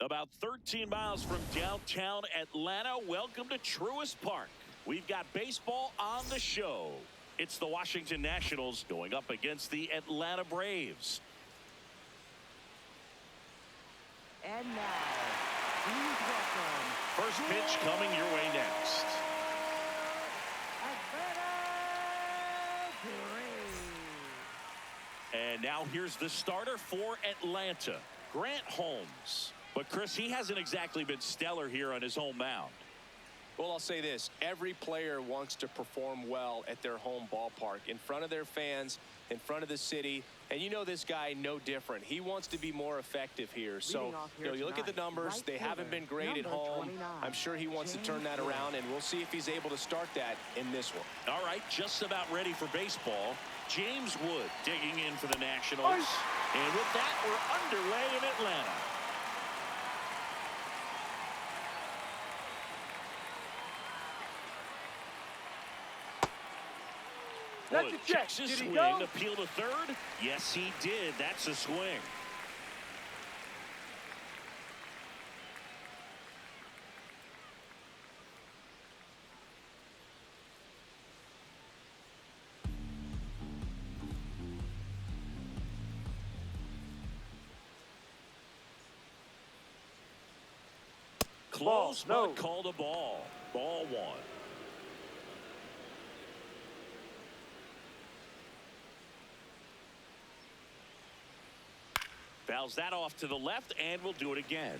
About 13 miles from downtown Atlanta, welcome to Truist Park. We've got baseball on the show. It's the Washington Nationals going up against the Atlanta Braves. And now, please welcome... First pitch coming your way next. Atlanta Braves. And now here's the starter for Atlanta, Grant Holmes. But, Chris, he hasn't exactly been stellar here on his home mound. Well, I'll say this. Every player wants to perform well at their home ballpark, in front of their fans, in front of the city. And you know this guy no different. He wants to be more effective here. So, you look at the numbers. They haven't been great at home. I'm sure he wants to turn that around, and we'll see if he's able to start that in this one. All right, just about ready for baseball. James Wood digging in for the Nationals. And with that, we're underway in Atlanta. Wood checks his swing, appeal to third. Yes, he did. That's a swing. Close, but called a ball. Ball one. Fouls that off to the left, and we'll do it again.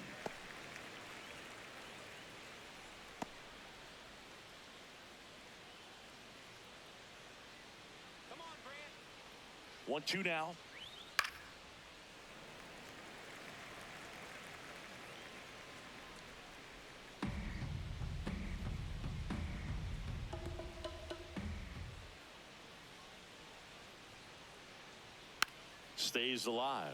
Come on, Grant. 1-2 now. Stays alive.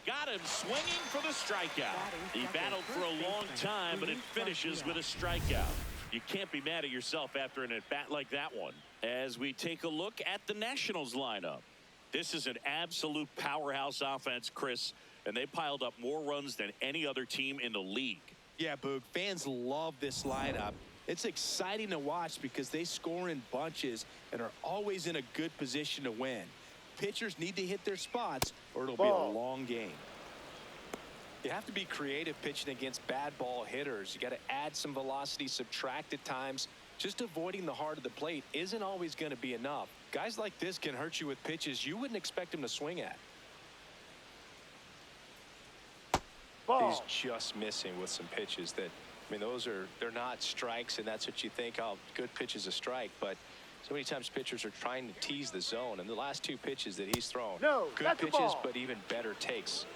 Got him swinging for the strikeout. He battled for a long time, but it finishes with a strikeout. You can't be mad at yourself after an at-bat like that one. As we take a look at the Nationals lineup. This is an absolute powerhouse offense, Chris, and they piled up more runs than any other team in the league. Yeah, Boog, fans love this lineup. It's exciting to watch because they score in bunches and are always in a good position to win. Pitchers need to hit their spots or it'll be a long game. You have to be creative pitching against bad ball hitters. You got to add some velocity, subtract at times. Just avoiding the heart of the plate isn't always going to be enough. Guys like this can hurt you with pitches you wouldn't expect them to swing at. He's just missing with some pitches that, I mean, they're not strikes, and that's what you think, oh, good pitch is a strike. But so many times pitchers are trying to tease the zone, and the last two pitches that he's thrown, good pitches, but even better takes.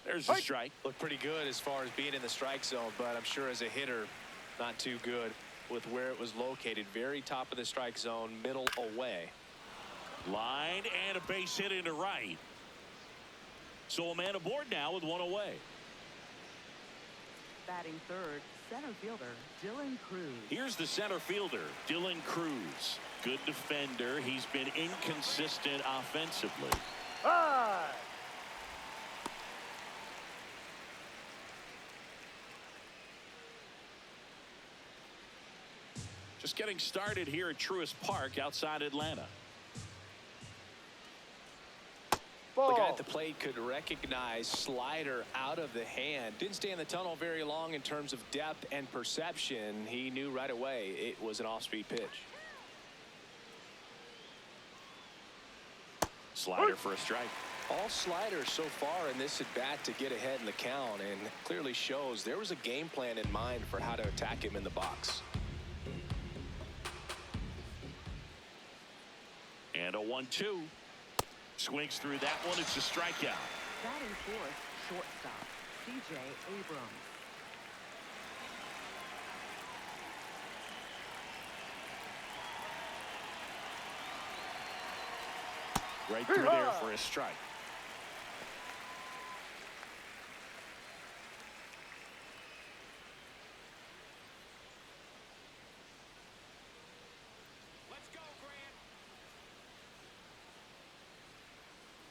There's a strike. Looked pretty good as far as being in the strike zone, but I'm sure as a hitter, not too good with where it was located. Very top of the strike zone, middle away. Line and a base hit into right. So a man aboard now with one away. Batting third, center fielder, Dylan Cruz. Here's the center fielder, Dylan Cruz. Good defender. He's been inconsistent offensively. Just getting started here at Truist Park outside Atlanta. The guy at the plate could recognize slider out of the hand. Didn't stay in the tunnel very long in terms of depth and perception. He knew right away it was an off-speed pitch. Slider for a strike. All sliders so far in this at-bat to get ahead in the count, and clearly shows there was a game plan in mind for how to attack him in the box. And a 1-2. Swings through that one. It's a strikeout. Batting fourth, shortstop, C.J. Abrams. Right through there for a strike. Let's go, Grant.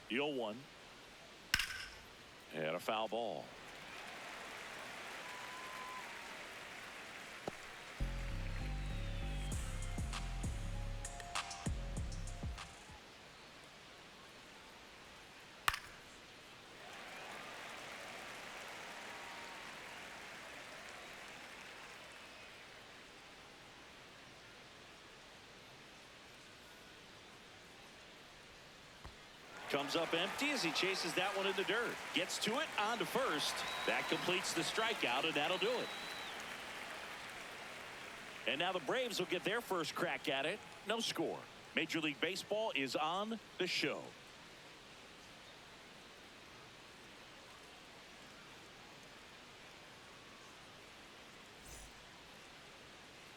The 0-1. And a foul ball. Comes up empty as he chases that one in the dirt. Gets to it, on to first. That completes the strikeout, and that'll do it. And now the Braves will get their first crack at it. No score. Major League Baseball is on the show.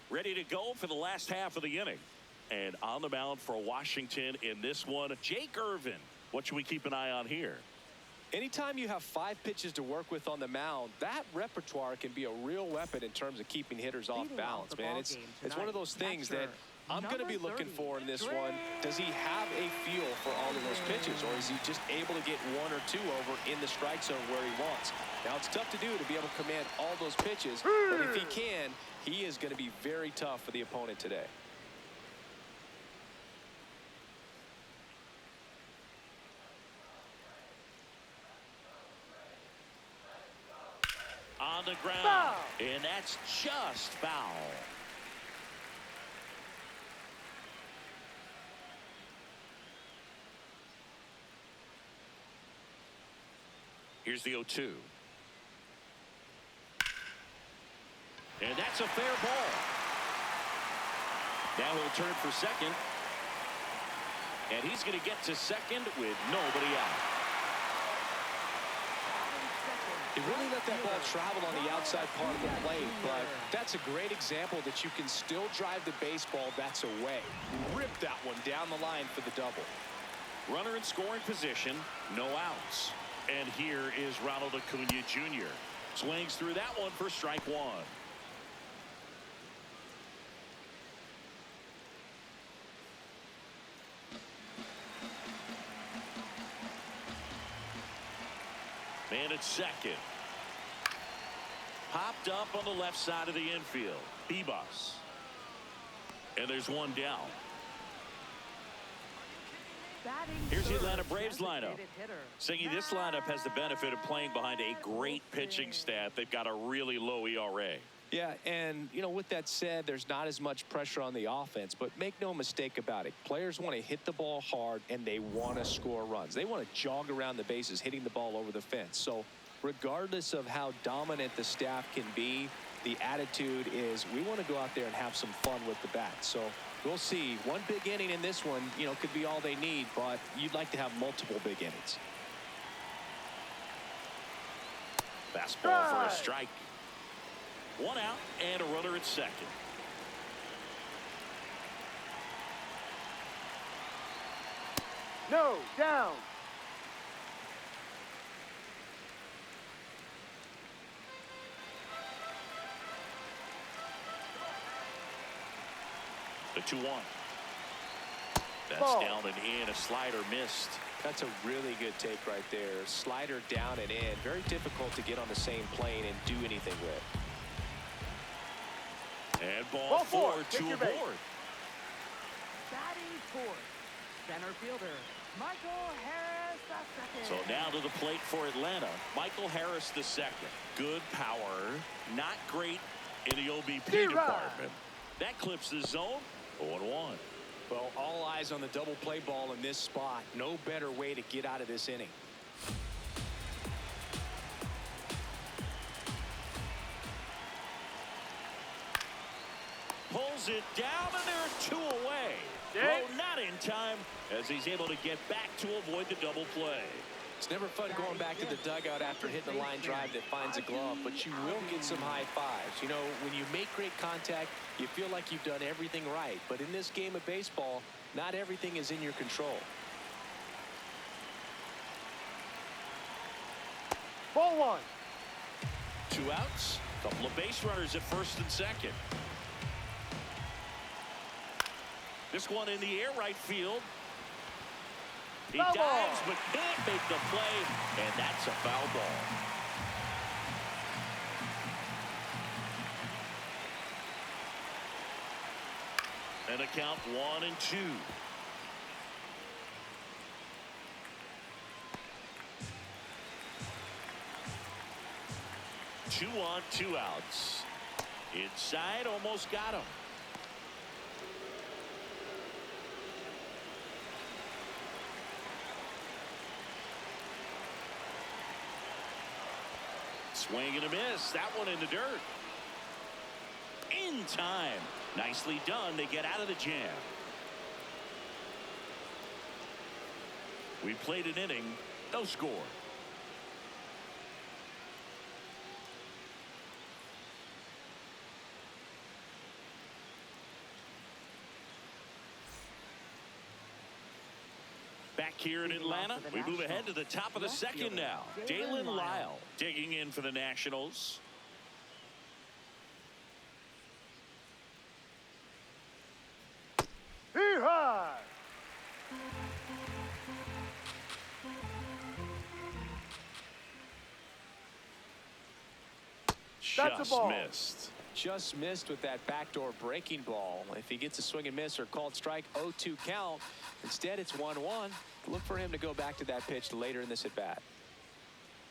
Ready to go for the last half of the inning. And on the mound for Washington in this one, Jake Irvin. What should we keep an eye on here? Anytime you have 5 pitches to work with on the mound, that repertoire can be a real weapon in terms of keeping hitters off balance, man. It's one of those things that I'm going to be looking for in this one. Does he have a feel for all of those pitches, or is he just able to get 1 or 2 over in the strike zone where he wants? Now, it's tough to do to be able to command all those pitches, but if he can, he is going to be very tough for the opponent today. On the ground, foul. And that's just foul. Here's the 0-2. And that's a fair ball. Now he'll turn for second. And he's going to get to second with nobody out. He really let that ball travel on the outside part of the plate, but that's a great example that you can still drive the baseball that's away. Rip that one down the line for the double. Runner in scoring position, no outs. And here is Ronald Acuna Jr. Swings through that one for strike 1. Man at second. Popped up on the left side of the infield. Bebus. And there's one down. Here's the Atlanta Braves lineup. Singing this lineup has the benefit of playing behind a great pitching staff. They've got a really low ERA. Yeah, and, you know, with that said, there's not as much pressure on the offense, but make no mistake about it. Players want to hit the ball hard, and they want to score runs. They want to jog around the bases, hitting the ball over the fence. So regardless of how dominant the staff can be, the attitude is we want to go out there and have some fun with the bat. So we'll see. One big inning in this one, you know, could be all they need, but you'd like to have multiple big innings. Fastball for a strike. 1 out and a runner at second. No, down. The 2-1. That's Ball. down and in. A slider missed. That's a really good take right there. Slider down and in. Very difficult to get on the same plane and do anything with. And ball 4 Take to your a base. board. Batting fourth, center fielder, Michael Harris the second. So now to the plate for Atlanta. Michael Harris the second. Good power. Not great in the OBP department. That clips the zone. 0-1. Well, all eyes on the double play ball in this spot. No better way to get out of this inning. Pulls it down, and there are 2 away. Throw not in time as he's able to get back to avoid the double play. It's never fun going back to the dugout after hitting a line drive that finds a glove, but you will get some high fives. You know, when you make great contact, you feel like you've done everything right. But in this game of baseball, not everything is in your control. Ball one. 2 outs. Couple of base runners at first and second. This one in the air right field. He Foul ball. dives but can't make the play, and that's a foul ball. And a count 1-2. Two on, 2 outs. Inside, almost got him. Swing and a miss. That one in the dirt. In time. Nicely done. They get out of the jam. We played an inning. No score. Back here in Atlanta, we move ahead to the top of the second now. Dalen Lyle digging in for the Nationals. Hee-haw! That's a Just ball. missed. Just missed with that backdoor breaking ball. If he gets a swing and miss or called strike, 0-2 count. Instead, it's 1-1. Look for him to go back to that pitch later in this at bat.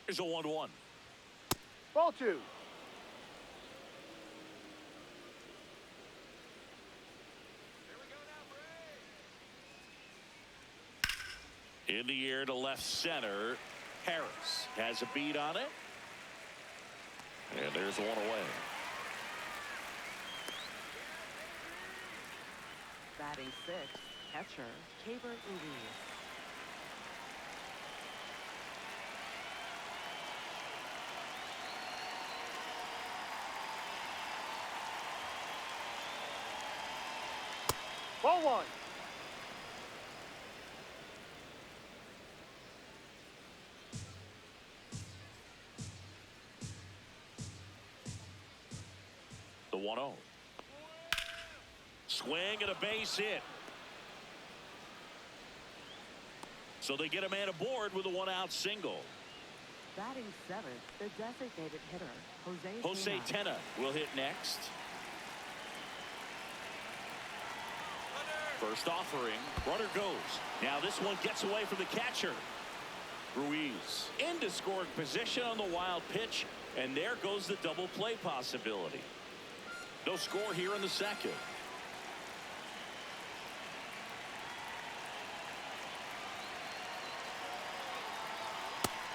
Here's a 1-1. Ball two. In the air to left center. Harris has a beat on it. And there's one away. Batting sixth, catcher, Tabor Ruiz. Ball one. The 1-0. Swing and a base hit. So they get a man aboard with a 1-out single. Batting seventh, the designated hitter, Jose Tena will hit next. First offering. Runner goes. Now this one gets away from the catcher. Ruiz into scoring position on the wild pitch. And there goes the double play possibility. No score here in the second.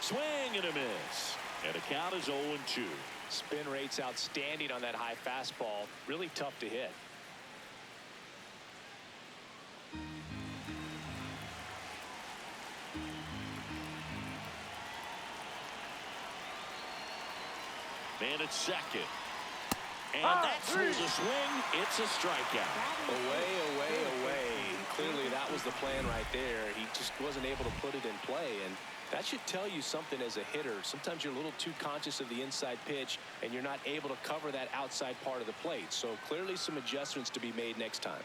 Swing and a miss. And the count is 0-2. Spin rate's outstanding on that high fastball. Really tough to hit. Man at second. And that's through the swing. It's a strikeout. Away. Clearly that was the plan right there. He just wasn't able to put it in play, and that should tell you something as a hitter. Sometimes you're a little too conscious of the inside pitch and you're not able to cover that outside part of the plate. So clearly some adjustments to be made next time.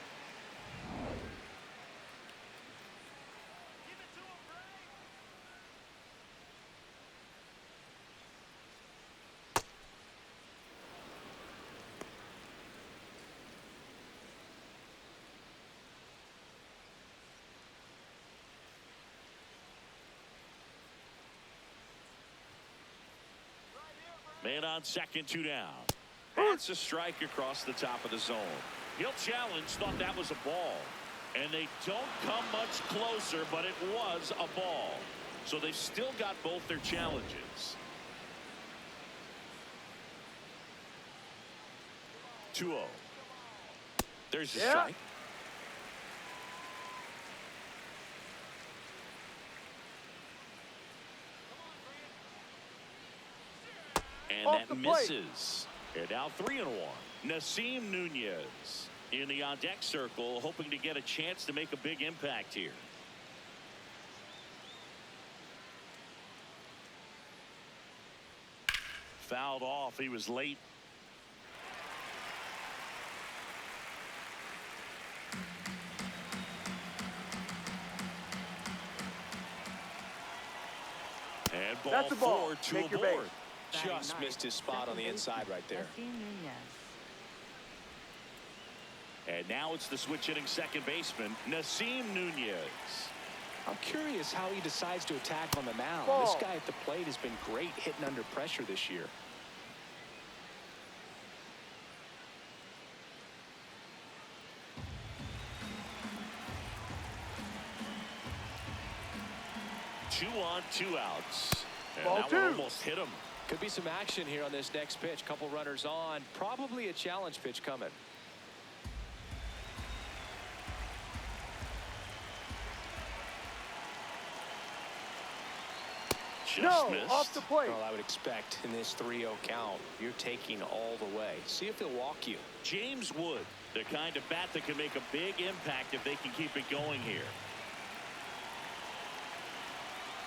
Man on second, 2 down. That's a strike across the top of the zone. He'll challenge, thought that was a ball. And they don't come much closer, but it was a ball. So they've still got both their challenges. 2-0. There's a strike. And that misses. And now 3-1. Nasim Nunez in the on deck circle, hoping to get a chance to make a big impact here. Fouled off. He was late. And ball That's a ball. 4 to Take your aboard. base. Just missed his spot on the inside right there. And now it's the switch hitting second baseman, Nasim Nunez. I'm curious how he decides to attack on the mound. Ball. This guy at the plate has been great hitting under pressure this year. Two on, two outs. And Ball that two. one almost hit him. Could be some action here on this next pitch. Couple runners on. Probably a challenge pitch coming. Just No, missed. off the plate. Well, I would expect in this 3-0 count, you're taking all the way. See if he'll walk you. James Wood, the kind of bat that can make a big impact if they can keep it going here.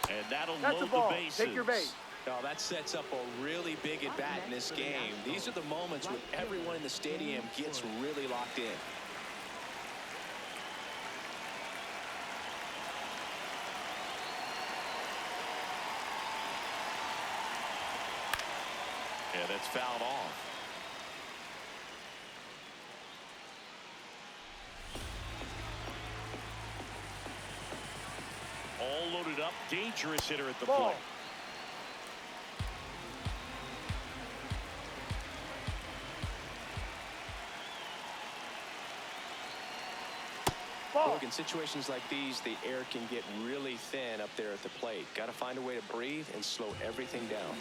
And that'll That's a load ball. the bases. Take your base. Oh, that sets up a really big at bat in this game. These are the moments when everyone in the stadium gets really locked in. Yeah, that's fouled off. All loaded up. Dangerous hitter at the Ball. plate. Ball. Look, in situations like these, the air can get really thin up there at the plate. Got to find a way to breathe and slow everything down.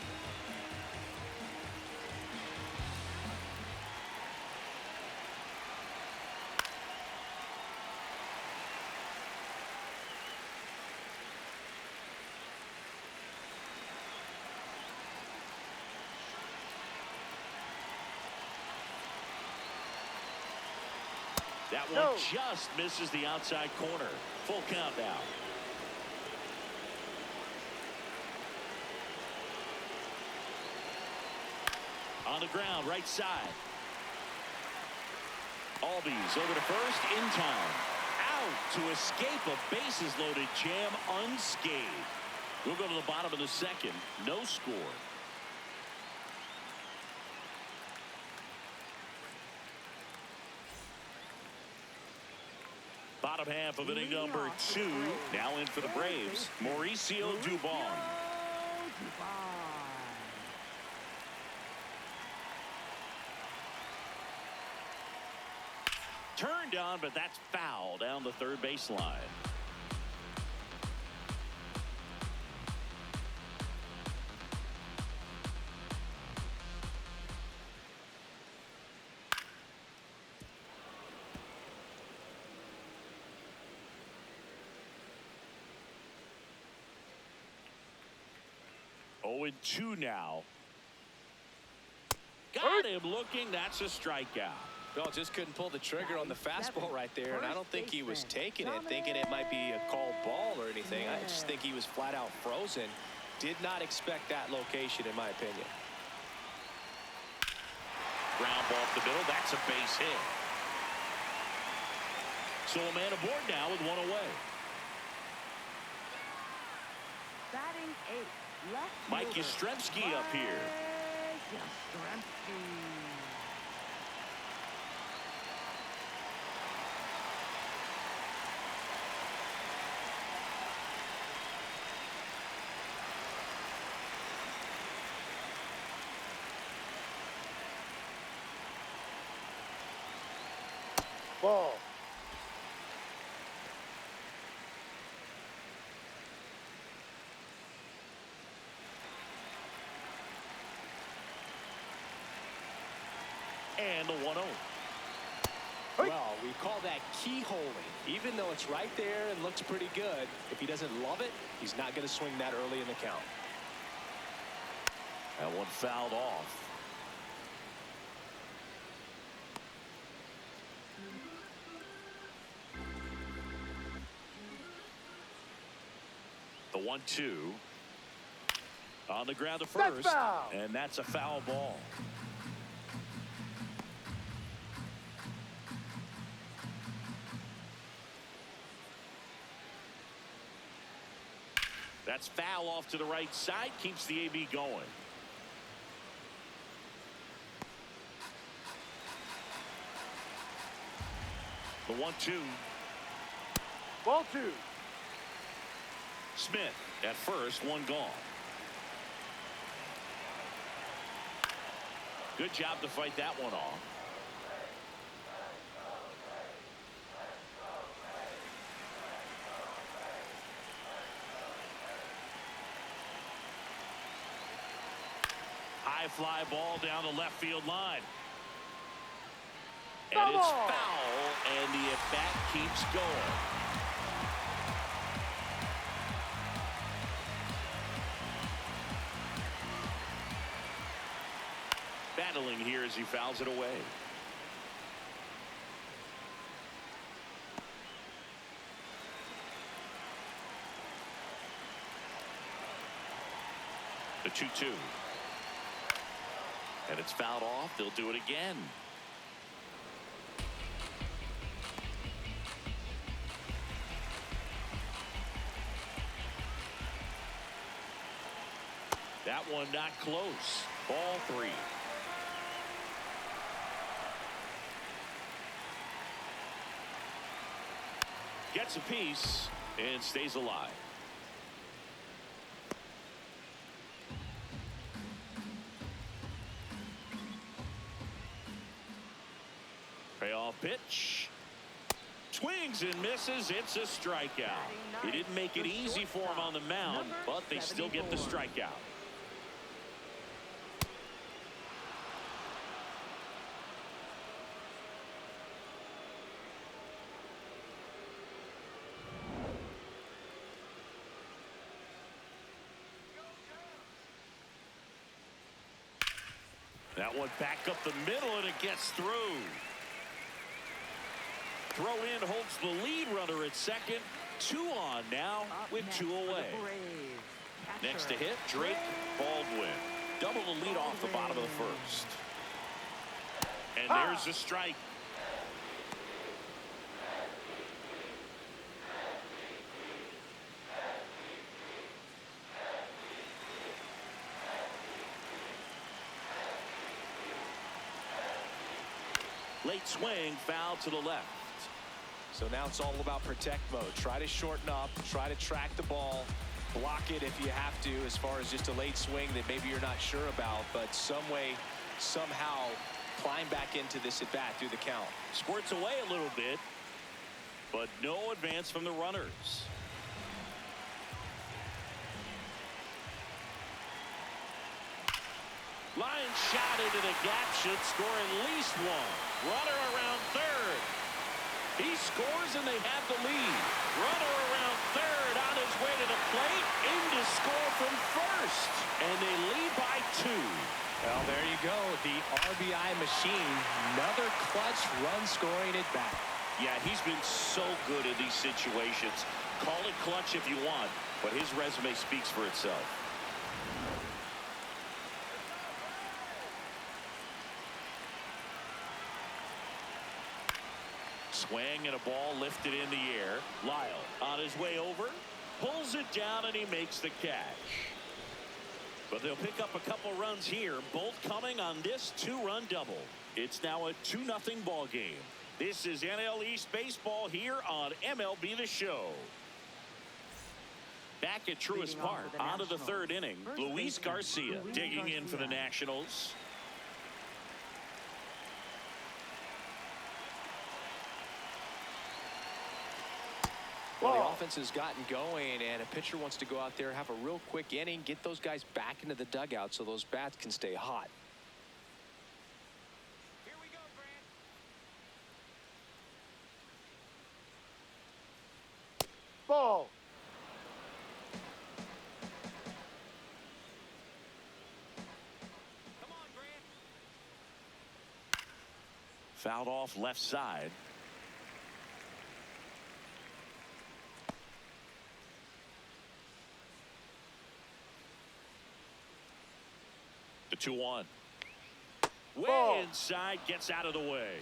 That one No. just misses the outside corner. Full count now. On the ground, right side. Albies over to first in time. Out to escape a bases loaded jam unscathed. We'll go to the bottom of the second. No score. Bottom half of inning number 2. Now in for the Braves, Mauricio Dubon. Turned on, but that's foul down the third baseline. Oh, and 2 now. Got him looking. That's a strikeout. Well, just couldn't pull the trigger on the fastball right there, and I don't think he was taking it, thinking it might be a called ball or anything. I just think he was flat out frozen. Did not expect that location, in my opinion. Ground ball up the middle. That's a base hit. So a man aboard now with one away. Batting 8. Left Mike fielder, Yastrzemski up here. Mike Yastrzemski. Ball. And the 1-0. Well, we call that keyholing. Even though it's right there and looks pretty good, if he doesn't love it, he's not going to swing that early in the count. That one fouled off. The 1-2. On the ground to That's first, foul. and that's a foul ball. That's foul off to the right side, keeps the AB going. The 1-2. Ball 2. Smith at first, one gone. Good job to fight that one off. High fly ball down the left field line. And it's foul, and the at-bat keeps going. Battling here as he fouls it away. The 2-2. And it's fouled off. They'll do it again. That one not close. Ball 3. Gets a piece and stays alive. Payoff pitch. Swings and misses. It's a strikeout. He didn't make it easy for him on the mound, but they still get the strikeout. That one back up the middle, and it gets through. Throw in holds the lead runner at second. 2 on now with 2 away. Next to hit, Drake Baldwin. Double the lead off the bottom of the first. And there's the strike. Late swing, foul to the left. So now it's all about protect mode. Try to shorten up, try to track the ball, block it if you have to, as far as just a late swing that maybe you're not sure about, but some way, somehow climb back into this at bat through the count. Squirts away a little bit, but no advance from the runners. Line shot into the gap, should score at least one. Runner around third. He scores and they have the lead. Runner around third on his way to the plate. In to score from first. And they lead by 2. Well, there you go. The RBI machine. Another clutch run scoring at bat. Yeah, he's been so good in these situations. Call it clutch if you want, but his resume speaks for itself. Swing and a ball lifted in the air. Lyle on his way over, pulls it down, and he makes the catch. But they'll pick up a couple runs here, both coming on this 2-run double. It's now a 2-0 ball game. This is NL East baseball here on MLB The Show. Back at Truist Park, on to the 3rd inning. Luis Garcia digging in for the Nationals. Well, the offense has gotten going, and a pitcher wants to go out there, have a real quick inning, get those guys back into the dugout so those bats can stay hot. Here we go, Grant. Ball. Come on, Grant. Fouled off left side. The 2-1. Ball. Way inside, gets out of the way.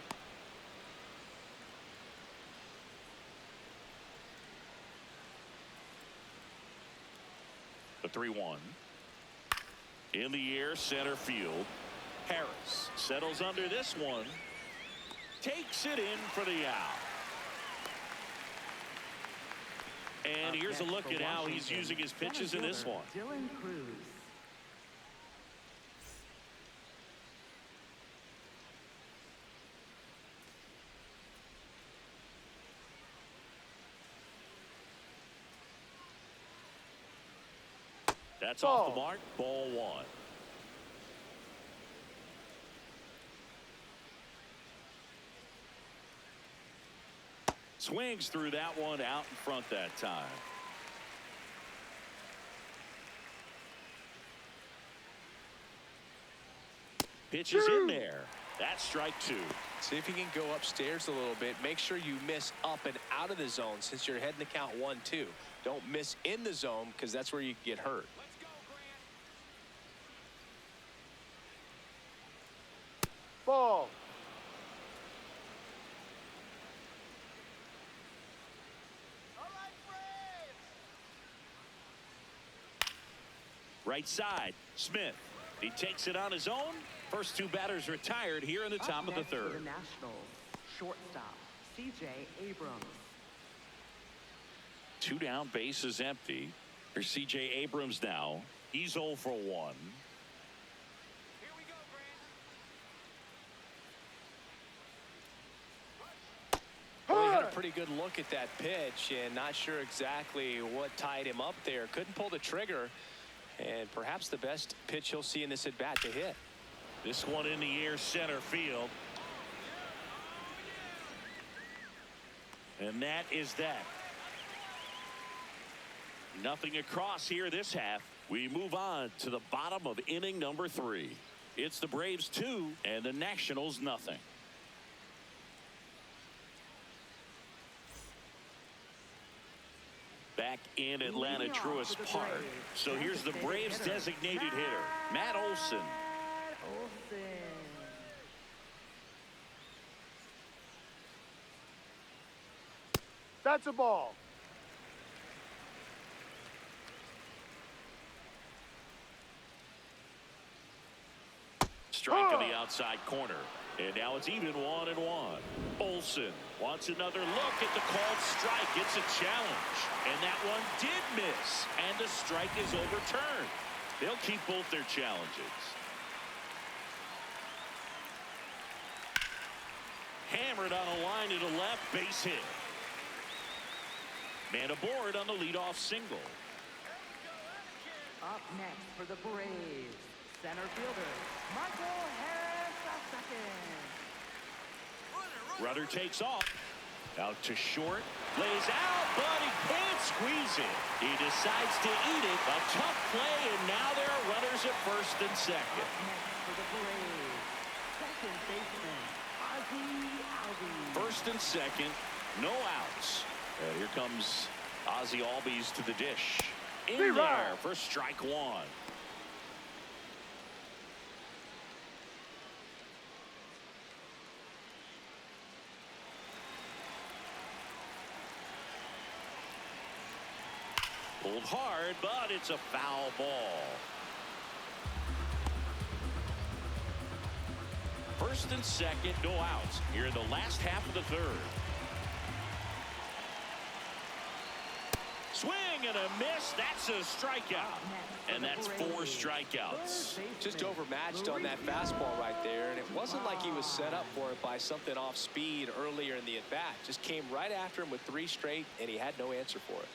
The 3-1. In the air, center field. Harris settles under this one. Takes it in for the out. And here's a look at how he's using his pitches in this one. Dylan Cruz. That's off the mark. Ball 1. Swings through that one out in front that time. Pitches in there. That's strike 2. See if you can go upstairs a little bit. Make sure you miss up and out of the zone since you're heading to count 1-2. Don't miss in the zone because that's where you get hurt. Let's go, Grant. Ball. All right, Braves. Right side. Smith. He takes it on his own. First 2 batters retired here in the top of the Next for 3rd. the Nationals, shortstop C.J. Abrams. 2 down, bases empty. Here's C.J. Abrams now. He's 0 for 1. Here we go, Grant. Well, he had a pretty good look at that pitch and not sure exactly what tied him up there. Couldn't pull the trigger, and perhaps the best pitch he'll see in this at bat to hit. This one in the air, center field. And that is that. Nothing across here this half. We move on to the bottom of inning number 3. It's the Braves 2 and the Nationals nothing. Back in Atlanta Truist Park. So here's the Braves designated hitter, Matt Olson. Olsen. That's a ball. Strike to the outside corner. And now it's even 1-1. Olsen wants another look at the called strike. It's a challenge. And that one did miss. And the strike is overturned. They'll keep both their challenges. Hammered on a line to the left, base hit. Man aboard on the leadoff single. Up next for the Braves, center fielder Michael Harris II. Rudder takes off. Out to short. Lays out, but he can't squeeze it. He decides to eat it. A tough play, and now there are runners at first and second. Next for the Braves, second baseman Ozzie Albies. First and second, no outs. And here comes Ozzie Albies to the dish. In there for strike 1. Pulled hard, but it's a foul ball. First and second, no outs here in the last half of the 3rd. Swing and a miss. That's a strikeout. And that's 4 strikeouts. Just overmatched on that fastball right there, and it wasn't like he was set up for it by something off speed earlier in the at-bat. Just came right after him with 3 straight, and he had no answer for it.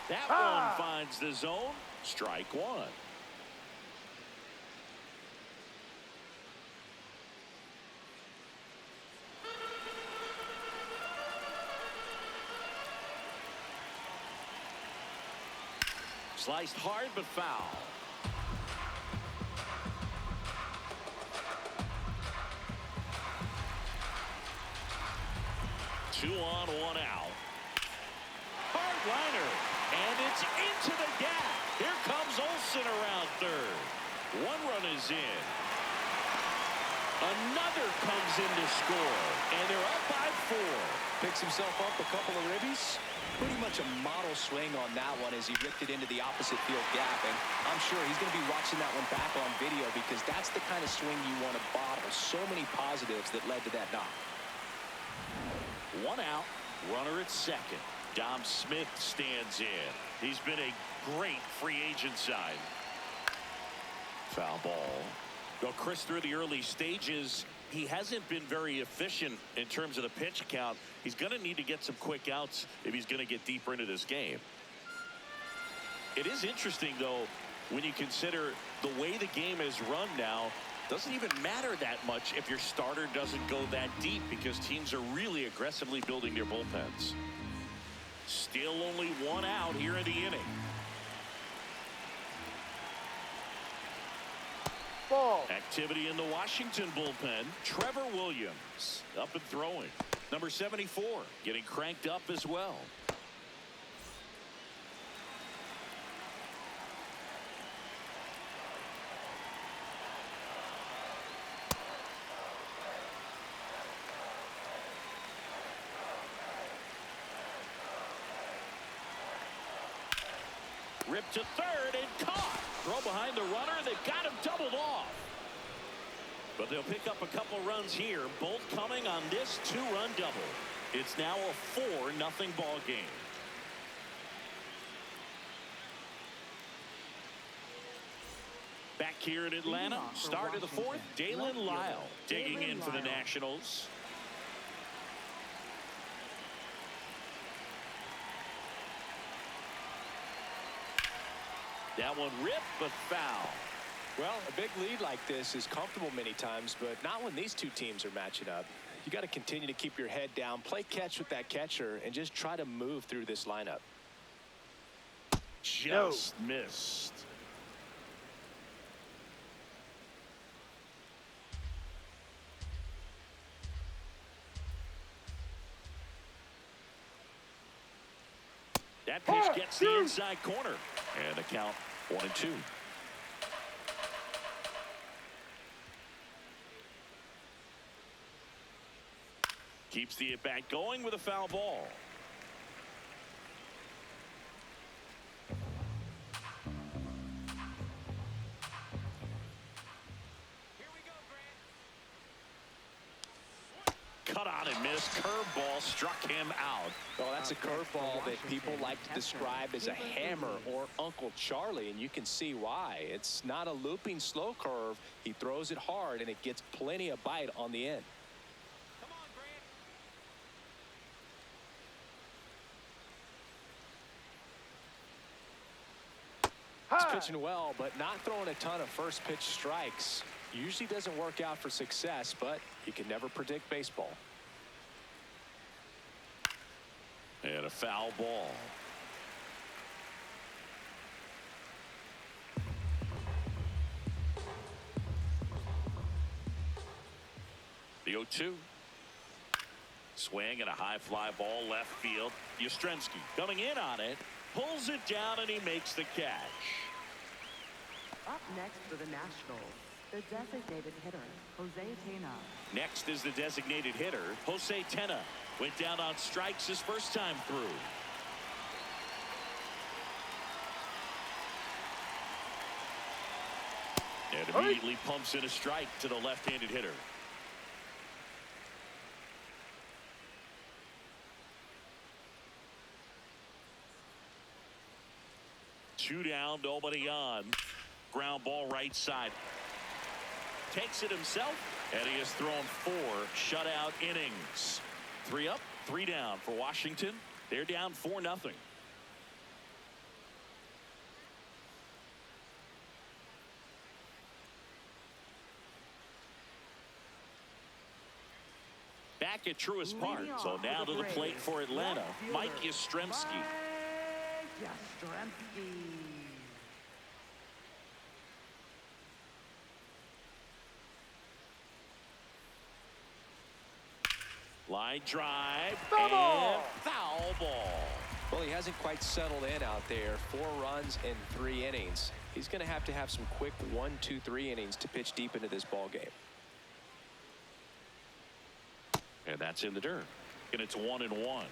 That one finds the zone. Strike 1. Sliced hard but foul. 2 on, 1 out. Hard liner, and it's into the gap. Here comes Olsen around third. 1 run is in. Another comes in to score, and they're up by 4. Picks himself up a couple of ribbies. Pretty much a model swing on that one as he ripped it into the opposite field gap, and I'm sure he's going to be watching that one back on video because that's the kind of swing you want to bottle. So many positives that led to that knock. 1 out, runner at second. Dom Smith stands in. He's been a great free agent sign. Foul ball. Well, Chris, through the early stages, he hasn't been very efficient in terms of the pitch count. He's going to need to get some quick outs if he's going to get deeper into this game. It is interesting, though, when you consider the way the game is run now. Doesn't even matter that much if your starter doesn't go that deep because teams are really aggressively building their bullpens. Still only 1 out here in the inning. Ball. Activity in the Washington bullpen. Trevor Williams up and throwing. Number 74 getting cranked up as well. Ripped to third and caught. Throw behind the runner. They've got him doubled off. But they'll pick up a couple runs here, both coming on this 2-run double. It's now a 4-0 ball game. Back here in Atlanta, start of the 4th, Dalen Lyle digging in for the Nationals. That one ripped, but foul. Well, a big lead like this is comfortable many times, but not when these two teams are matching up. You got to continue to keep your head down, play catch with that catcher, and just try to move through this lineup. Just missed. That pitch gets the inside corner, and the count 1-2. Keeps the at-bat going with a foul ball. Here we go, Grant. Cut on and missed. Curveball struck him out. Well, that's a curveball that people like to describe as a hammer or Uncle Charlie, and you can see why. It's not a looping slow curve. He throws it hard, and it gets plenty of bite on the end. Come on, Grant. He's pitching well, but not throwing a ton of first pitch strikes. Usually doesn't work out for success, but you can never predict baseball. And a foul ball. The 0-2. Swing and a high fly ball left field. Yastrzemski coming in on it. Pulls it down and he makes the catch. Up next for the Nationals, the designated hitter, Jose Tena. Next is the designated hitter, Jose Tena. Went down on strikes his first time through. And immediately pumps in a strike to the left-handed hitter. Two down, nobody on. Ground ball right side. Takes it himself, and he has thrown 4 shutout innings. 3 up, 3 down for Washington. They're down 4-0. Back at Truist Park, so now to the plate for Atlanta, Mike Yastrzemski. Yastrzemski. Line drive Foul and ball. foul ball. Well, he hasn't quite settled in out there. 4 runs in 3 innings. He's going to have some quick 1, 2, 3 innings to pitch deep into this ball game. And that's in the dirt. And it's 1-1.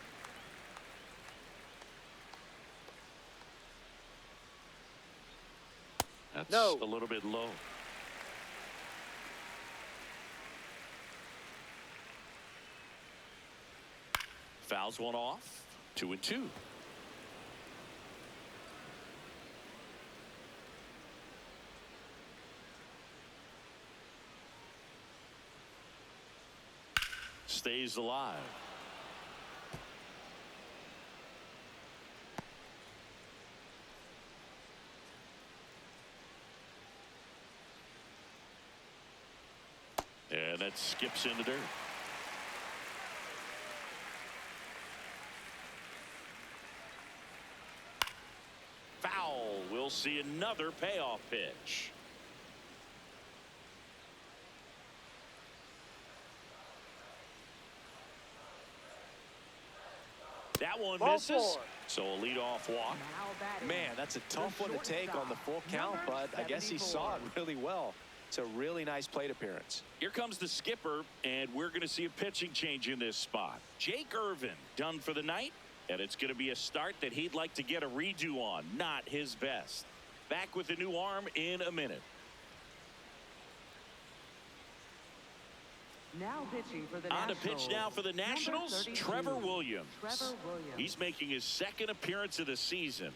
That's No. a little bit low. Fouls one off. 2-2. Stays alive. And that skips in the dirt. Foul. We'll see another payoff pitch. That one Ball misses. 4. So a leadoff walk. Now batting. Man, that's a tough one to take on the full count, but I guess he saw it really well. It's a really nice plate appearance. Here comes the skipper, and we're going to see a pitching change in this spot. Jake Irvin done for the night, and it's going to be a start that he'd like to get a redo on. Not his best. Back with the new arm in a minute. Now pitching for the On to Nationals. pitch now for the Number Nationals, 32, Trevor Williams. Trevor Williams. He's making his second appearance of the season.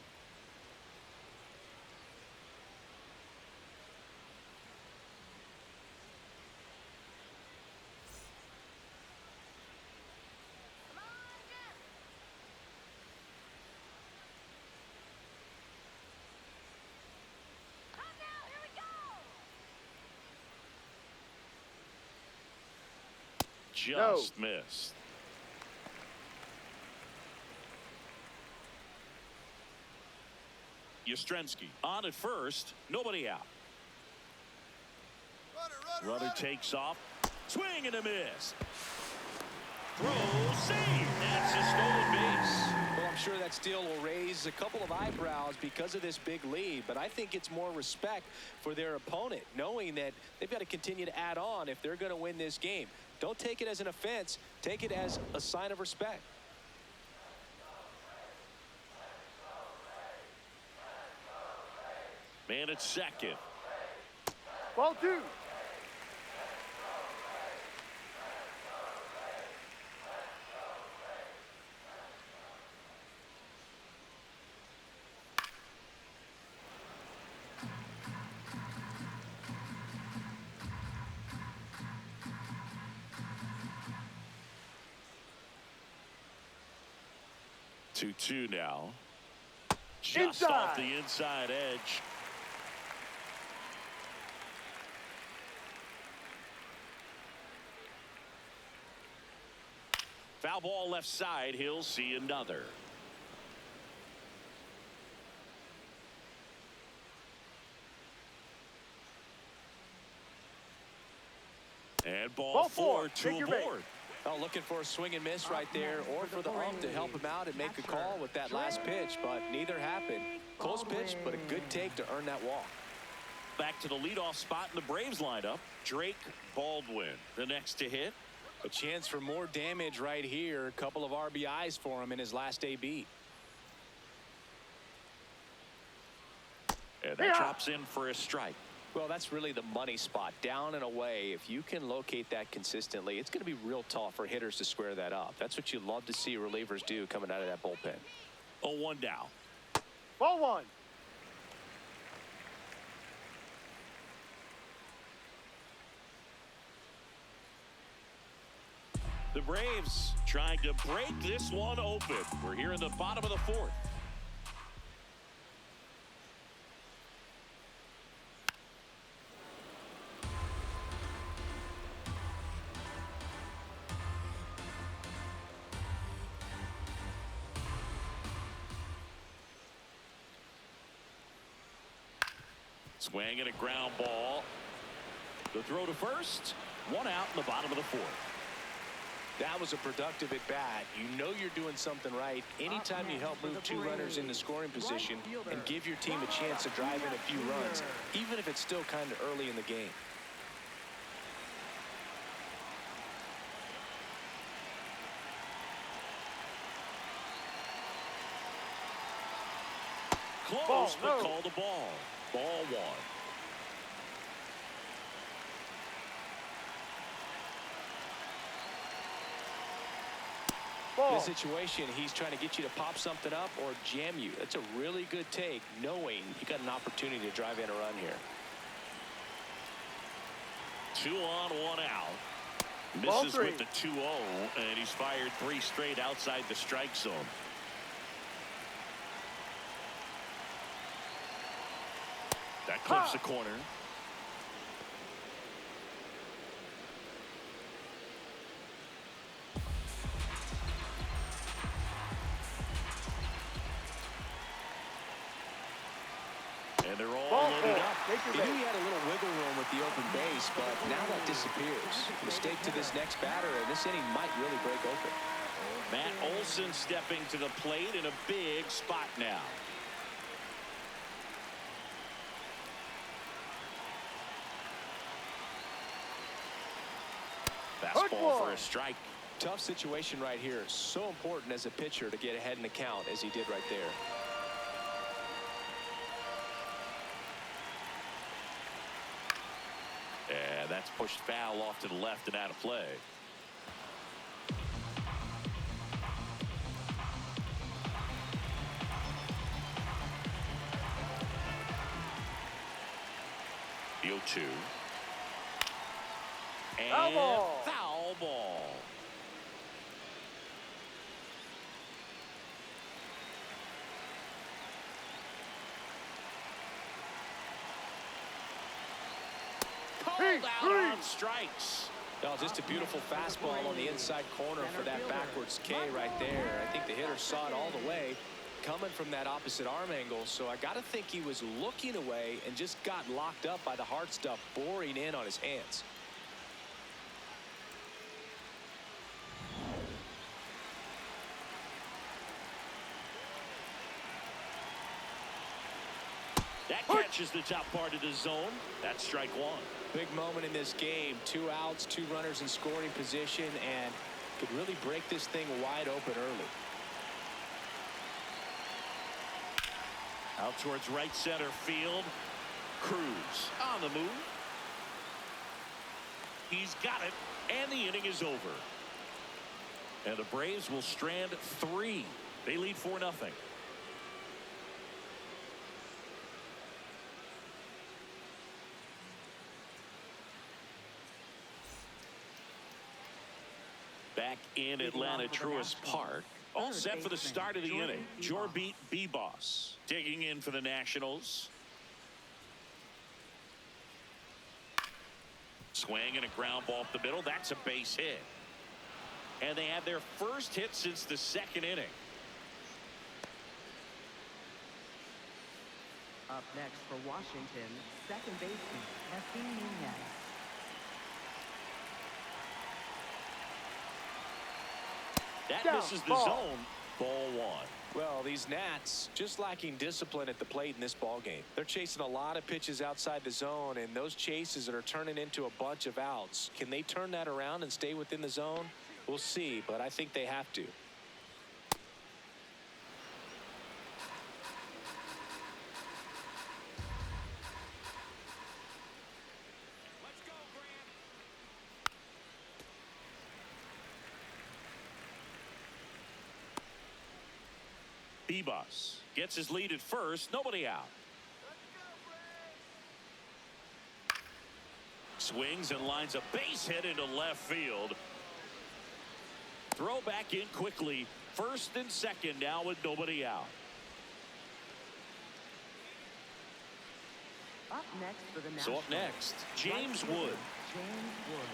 Just missed. Yastrzemski on at first. Nobody out. Runner takes off. Swing and a miss. Throw, save. That's a stolen base. Well, I'm sure that steal will raise a couple of eyebrows because of this big lead, but I think it's more respect for their opponent, knowing that they've got to continue to add on if they're going to win this game. Don't take it as an offense. Take it as a sign of respect. Man at second. Ball 2. Two now. Just Inside. off the inside edge. Foul ball left side. He'll see another. And ball 4 to Take your bait. aboard. Oh, looking for a swing and miss right there, or for the ump to help him out and make a call with that last pitch, but neither happened. Close pitch, but a good take to earn that walk. Back to the leadoff spot in the Braves lineup. Drake Baldwin, the next to hit. A chance for more damage right here. A couple of RBIs for him in his last AB. And that drops in for a strike. Well, that's really the money spot. Down and away. If you can locate that consistently, it's going to be real tough for hitters to square that up. That's what you love to see relievers do coming out of that bullpen. 0-1 now. Ball 1. The Braves trying to break this one open. We're here in the bottom of the 4th. Swing and a ground ball. The throw to first. One out in the bottom of the 4th. That was a productive at bat. You know you're doing something right anytime you help move 2 runners into scoring position and give your team a chance to drive in a few runs, even if it's still kind of early in the game. Close, but called a ball. Ball 1. In this situation, he's trying to get you to pop something up or jam you. That's a really good take, knowing you got an opportunity to drive in a run here. 2 on, 1 out. Ball Misses 3. with the 2-0, and he's fired 3 straight outside the strike zone. That clips the corner. And they're all loaded up. He knew he had a little wiggle room with the open base, but now that disappears. Mistake to this next batter, and this inning might really break open. Matt Olson stepping to the plate in a big spot now. Fastball for a strike. Tough situation right here. So important as a pitcher to get ahead in the count as he did right there. And that's pushed foul off to the left and out of play. The 0-2. And Foul ball. Foul ball. Called out on strikes. Oh, just a beautiful fastball on the inside corner for that backwards K right there. I think the hitter saw it all the way coming from that opposite arm angle, so I got to think he was looking away and just got locked up by the hard stuff boring in on his hands. That catches the top part of the zone. That's strike 1. Big moment in this game. 2 outs, 2 runners in scoring position, and could really break this thing wide open early. Out towards right center field. Cruz on the move. He's got it, and the inning is over. And the Braves will strand 3. They lead 4-0. Back in Atlanta Truist Park. All set for the start of the inning. Jorbeat Beboss digging in for the Nationals. Swing and a ground ball up the middle. That's a base hit. And they have their first hit since the 2nd inning. Up next for Washington, second baseman, Efrain Nunez. That Down, misses the ball. zone. Ball 1. Well, these Nats just lacking discipline at the plate in this ball game. They're chasing a lot of pitches outside the zone, and those chases that are turning into a bunch of outs. Can they turn that around and stay within the zone? We'll see, but I think they have to. Let's go, Grant. Beboss gets his lead at first. Nobody out. Swings and lines a base hit into left field. Throw back in quickly. First and second now with nobody out. Up next for the So Nationals. up next, James right fielder, Wood. James Wood.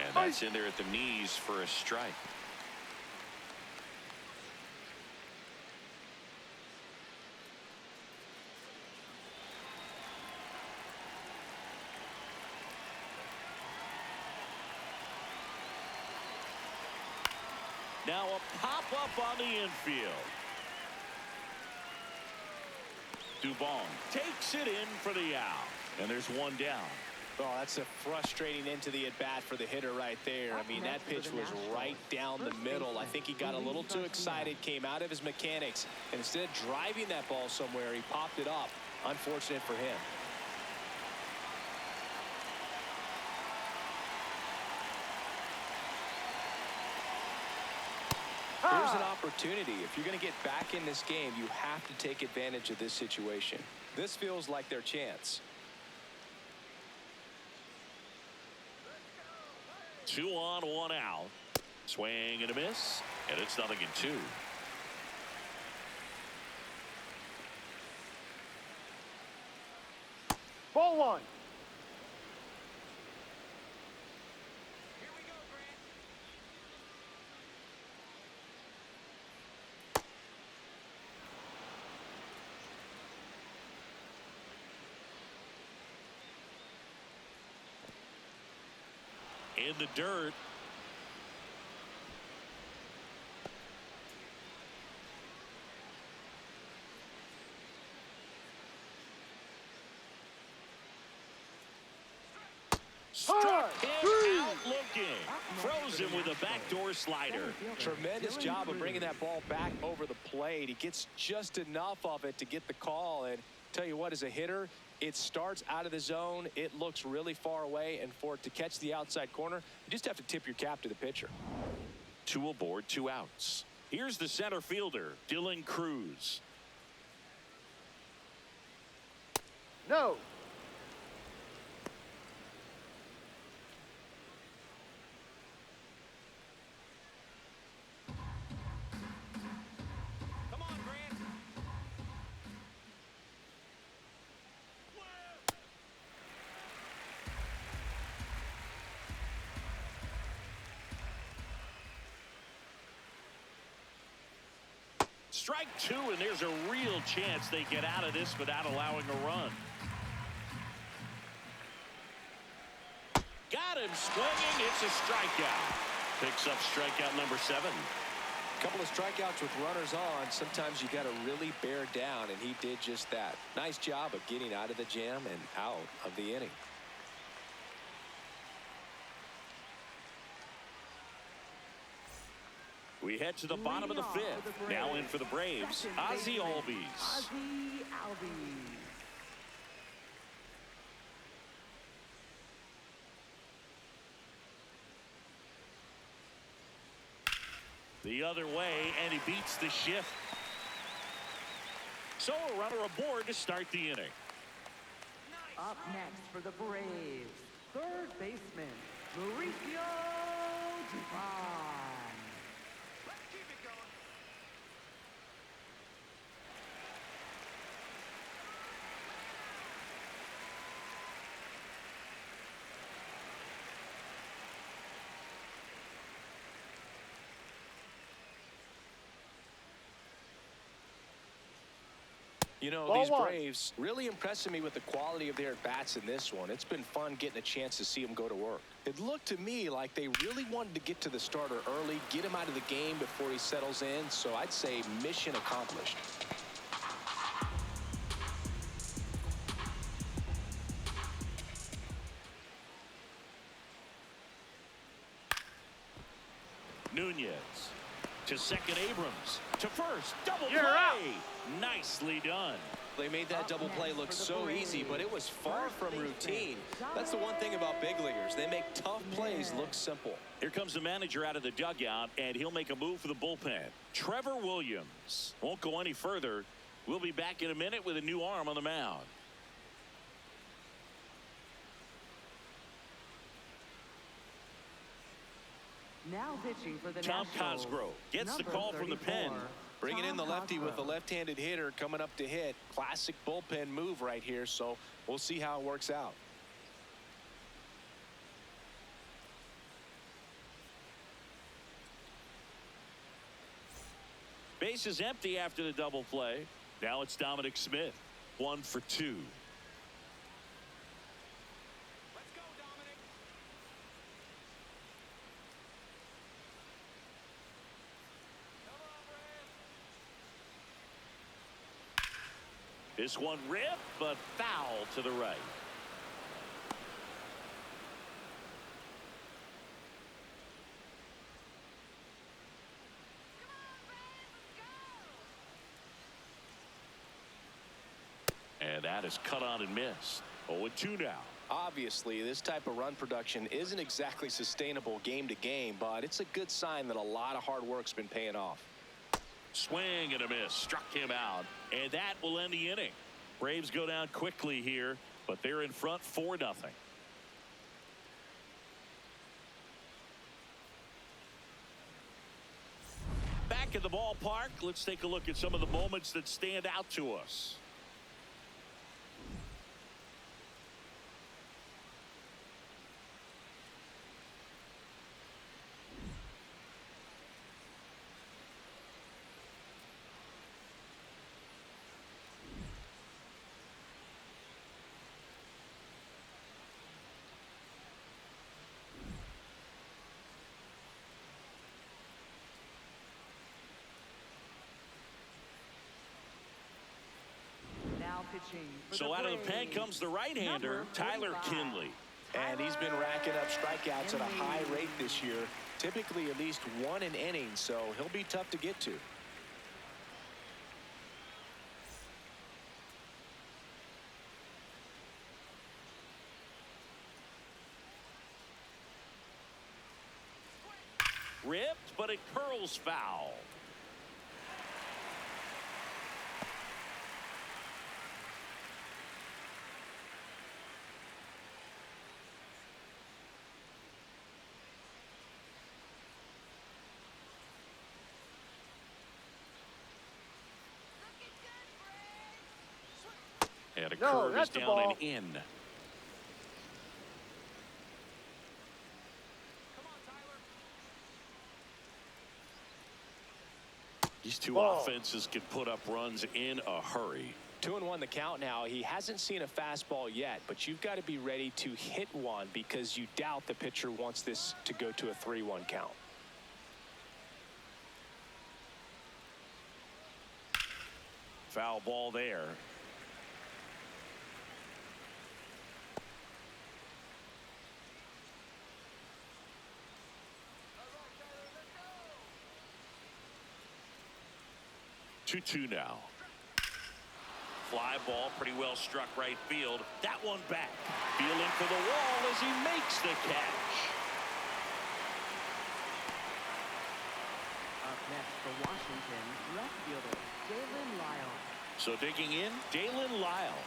And that's in there at the knees for a strike. Now a pop-up on the infield. Dubon takes it in for the out. And there's one down. Oh, that's a frustrating into the at-bat for the hitter right there. I mean, that pitch was right down the middle. I think he got a little too excited, came out of his mechanics, and instead of driving that ball somewhere, he popped it up. Unfortunate for him. Here's an opportunity. If you're going to get back in this game, you have to take advantage of this situation. This feels like their chance. 2 on, 1 out. Swing and a miss, and it's 0-2. Ball 1. Here we go, Grant. In the dirt. Struck him out looking. Froze him with a backdoor slider. Tremendous job of bringing that ball back over the plate. He gets just enough of it to get the call. And tell you what, as a hitter, it starts out of the zone. It looks really far away. And for it to catch the outside corner, you just have to tip your cap to the pitcher. 2 aboard, 2 outs. Here's the center fielder, Dylan Cruz. No. Come on, Grant. Strike 2, and there's a real chance they get out of this without allowing a run. Got him swinging. It's a strikeout. Picks up strikeout number 7. A couple of strikeouts with runners on. Sometimes you got to really bear down, and he did just that. Nice job of getting out of the jam and out of the inning. We head to the bottom of the 5th. Now in for the Braves, Ozzie Albies. Ozzie Albies. The other way, and he beats the shift. So a runner aboard to start the inning. Up next for the Braves, third baseman, Mauricio Dubon. Let's keep it going. You know, Ball these 1. Braves really impressing me with the quality of their at-bats in this one. It's been fun getting a chance to see them go to work. It looked to me like they really wanted to get to the starter early, get him out of the game before he settles in. So I'd say mission accomplished. Nunez to second, Abrams to first, double You're play. out. Nicely done. They made that double play look so easy, but it was far from routine. That's the one thing about big leaguers. They make tough plays look simple. Here comes the manager out of the dugout, and he'll make a move for the bullpen. Trevor Williams won't go any further. We'll be back in a minute with a new arm on the mound. Now pitching for the Tom Nationals, Cosgrove gets the number call from the 34, pen. Bringing in the Tom lefty with the Cosgrove. left-handed hitter coming up to hit. Classic bullpen move right here, so we'll see how it works out. Base is empty after the double play. Now it's Dominic Smith. 1 for 2. Let's go, Dominic. This one ripped, but foul to the right. And that is cut on and missed. 0-2 now. Obviously, this type of run production isn't exactly sustainable game to game, but it's a good sign that a lot of hard work's been paying off. Swing and a miss. Struck him out. And that will end the inning. Braves go down quickly here, but they're in front 4-0. Back at the ballpark, let's take a look at some of the moments that stand out to us. Now pitching for So the out of the pen Braves, comes the right-hander, number Tyler 45. Kinley. And he's been racking up strikeouts at a high rate this year, typically at least one an inning, so he'll be tough to get to. Ripped, but it curls foul. And a No, curve is that's a down ball. and in. Come on, Tyler. These two Ball. offenses can put up runs in a hurry. 2-1 the count now. He hasn't seen a fastball yet, but you've got to be ready to hit one because you doubt the pitcher wants this to go to a 3-1 count. Foul ball there. All right, Tyler, let's go. 2-2 now. Fly ball pretty well struck right field. That one back. Feeling for the wall as he makes the catch. Up next for Washington, left fielder Dalen Lyle. So digging in, Dalen Lyle.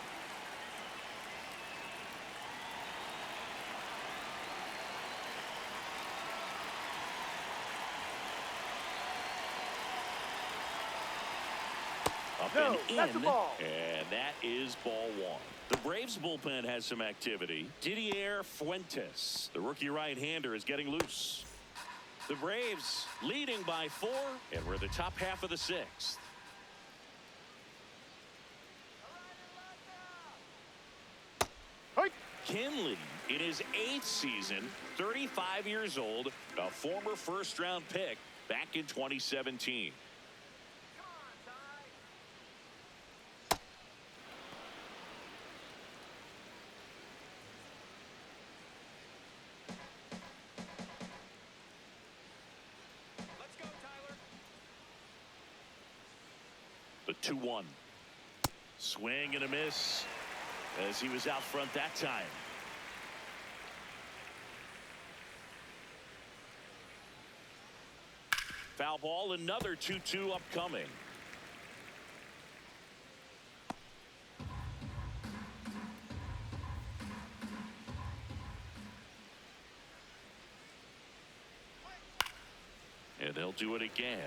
Up No, and that's a in, ball. and that is ball one. The Braves bullpen has some activity. Didier Fuentes, the rookie right-hander, is getting loose. The Braves leading by 4, and we're the top half of the 6th. Hey. Kinley in his 8th season, 35 years old, a former first-round pick back in 2017. Come on, Ty. Let's go, Tyler. The 2-1. Swing and a miss as he was out front that time. Foul ball, another 2-2 upcoming. And they'll do it again.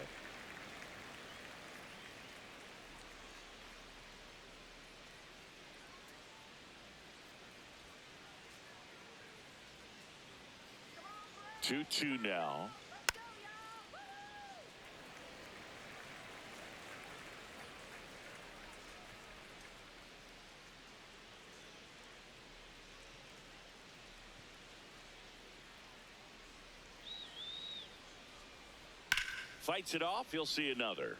Two 2 now. Fights it off. He'll see another.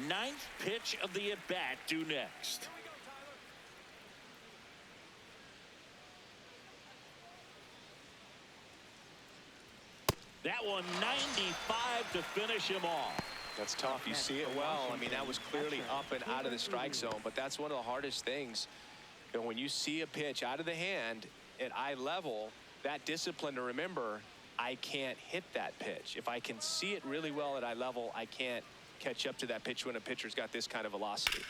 Ninth pitch of the at-bat due next. That one 95 to finish him off. That's tough. You see it well. I mean, that was clearly up and out of the strike zone, but that's one of the hardest things. You know, when you see a pitch out of the hand at eye level, that discipline to remember, I can't hit that pitch. If I can see it really well at eye level, I can't catch up to that pitch when a pitcher's got this kind of velocity.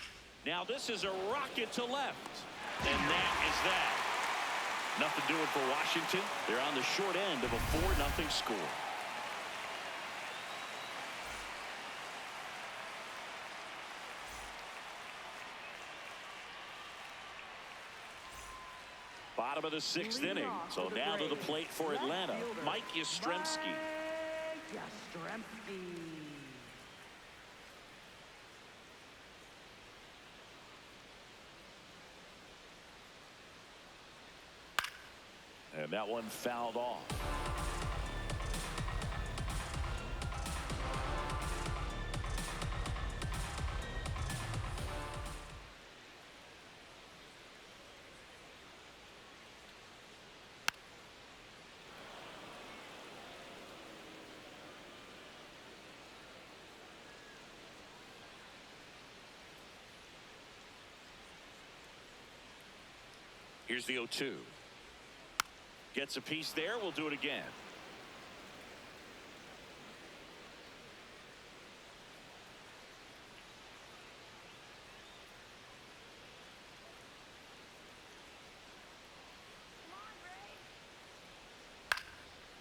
Now this is a rocket to left. And that is that. Nothing doing for Washington. They're on the short end of a 4-0 score. Bottom of the 6th inning. So now to the plate for Atlanta, Mike Yastrzemski. And that one fouled off. Here's the 0-2. Gets a piece there. We'll do it again.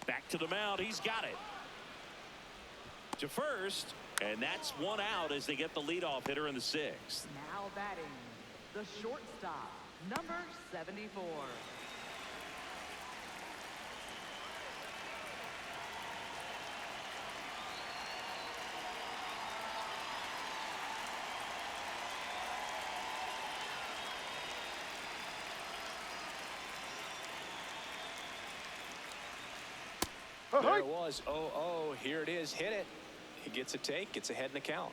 Back to the mound. He's got it. To first. And that's one out as they get the leadoff hitter in the 6th. Now batting, the shortstop, number 74. There it was. 0-0. Here it is. Hit it. He gets a take. Gets ahead in the count.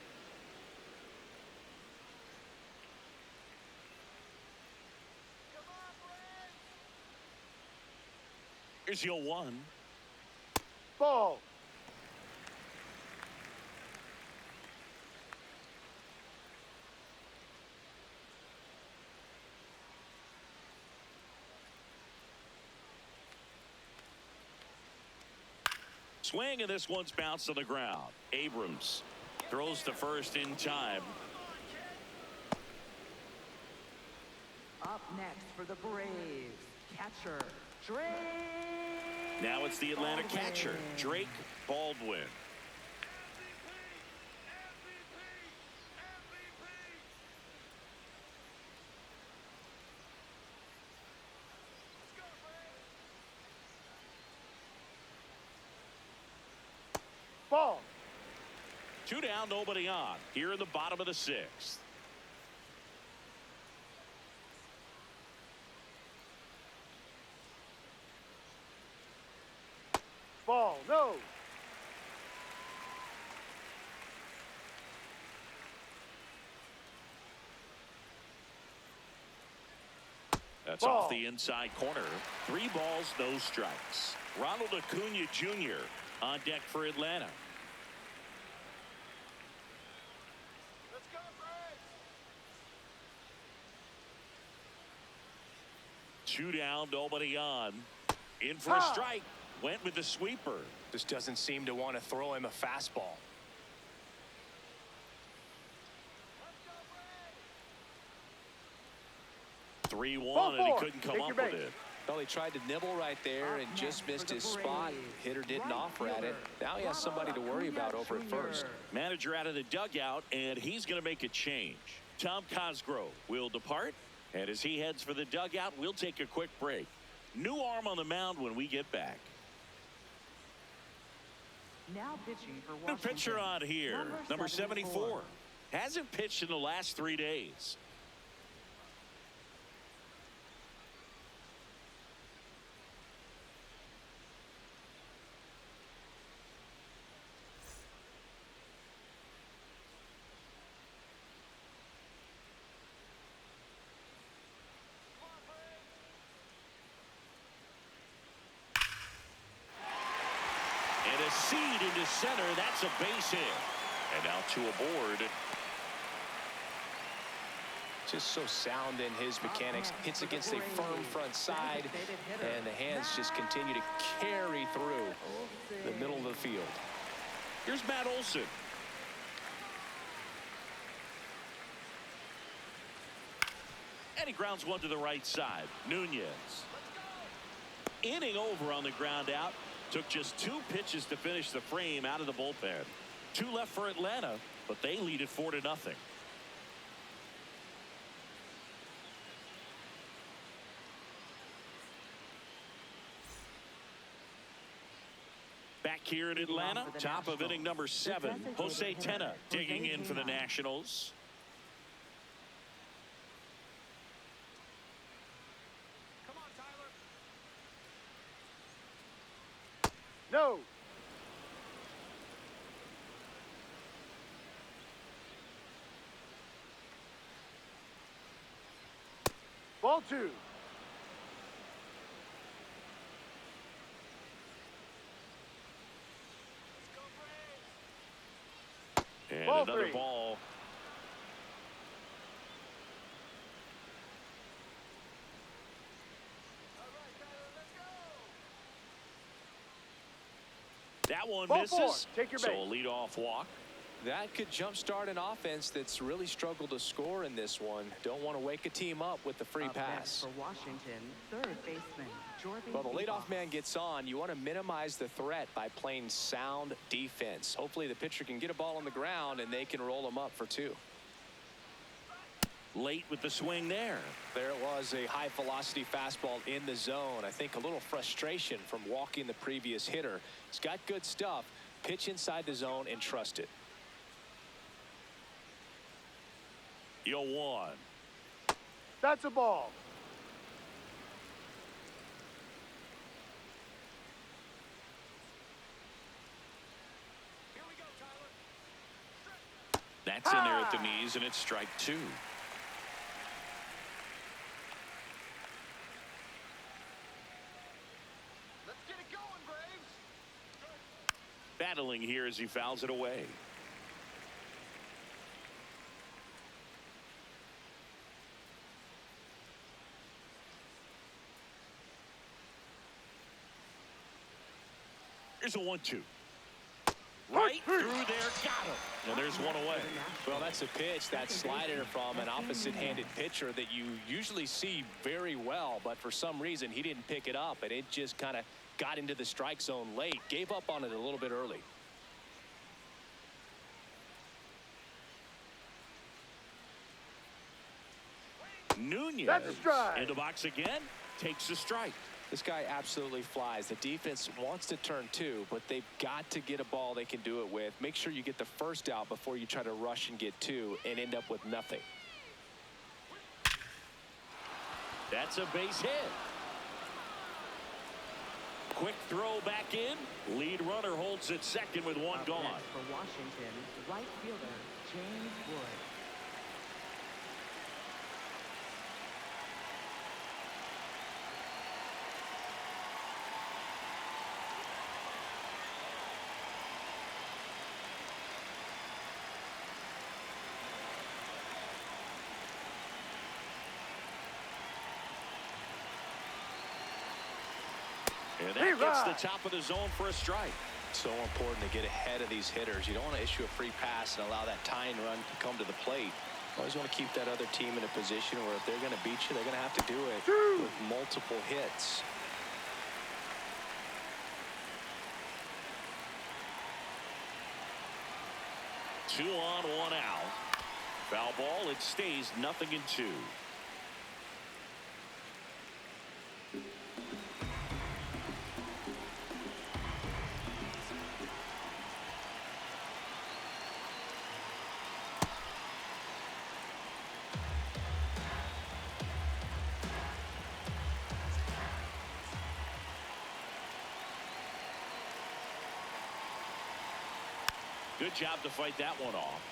Here's your 1. Ball. Swing, and this one's bounced on the ground. Abrams throws to first in time. Up next for the Braves, catcher Drake. Now it's the Atlanta catcher, Drake Baldwin. Ball. 2 down, nobody on. Here in the bottom of the 6th. Ball. No. That's Ball. off the inside corner. 3 balls, no strikes. Ronald Acuna Jr. on deck for Atlanta. Let's go, Braves. 2 down, nobody on. In for a strike. Went with the sweeper. Just doesn't seem to want to throw him a fastball. Let's go, Braves. 3-1, and he couldn't come up with it. Well, he tried to nibble right there and just missed his spot. Hitter didn't offer at it. Now he has somebody to worry about over at first. Manager out of the dugout, and he's going to make a change. Tom Cosgrove will depart, and as he heads for the dugout, we'll take a quick break. New arm on the mound when we get back. Now pitching for New Washington. pitcher on here, number 74. Hasn't pitched in the last 3 days. seed into center. That's a base hit. And now two aboard. Just so sound in his mechanics. Hits against a firm front side, and the hands just continue to carry through the middle of the field. Here's Matt Olson. And he grounds one to the right side. Nunez. Inning over on the ground out. Took just 2 pitches to finish the frame out of the bullpen. 2 left for Atlanta, but they lead it 4-0. Back here in Atlanta, top of inning number 7, Jose Tena digging in for the Nationals. Come on, Tyler. No. Ball 2. And Ball another 3. ball. That one Ball misses. 4. Take your So base. a leadoff walk. That could jumpstart an offense that's really struggled to score in this one. Don't want to wake a team up with the free Up next pass. for Washington, third baseman Jordan. Well, the leadoff Ebas. man gets on. You want to minimize the threat by playing sound defense. Hopefully the pitcher can get a ball on the ground and they can roll him up for 2. Late with the swing there. There it was, a high velocity fastball in the zone. I think a little frustration from walking the previous hitter. He's got good stuff. Pitch inside the zone and trust it. 0-1. That's a ball. Here we go, Tyler. That's in there at the knees, and it's strike 2. Let's get it going, Braves. Battling here as he fouls it away. Here's a 1-2. Right through there, got him. And there's one away. Well, that's a pitch, that slider from an opposite-handed pitcher that you usually see very well, but for some reason he didn't pick it up, and it just kind of got into the strike zone late. Gave up on it a little bit early. Nunez That's a strike. in the box again. Takes the strike. This guy absolutely flies. The defense wants to turn 2, but they've got to get a ball they can do it with. Make sure you get the first out before you try to rush and get 2 and end up with nothing. That's a base hit. Quick throw back in. Lead runner holds it second with one Up gone. next for Washington, right fielder James Wood. And that gets the top of the zone for a strike. So important to get ahead of these hitters. You don't want to issue a free pass and allow that tying run to come to the plate. Always want to keep that other team in a position where if they're going to beat you, they're going to have to do it with multiple hits. Two on, one out. Foul ball. It stays 0-2. Good job to fight that one off.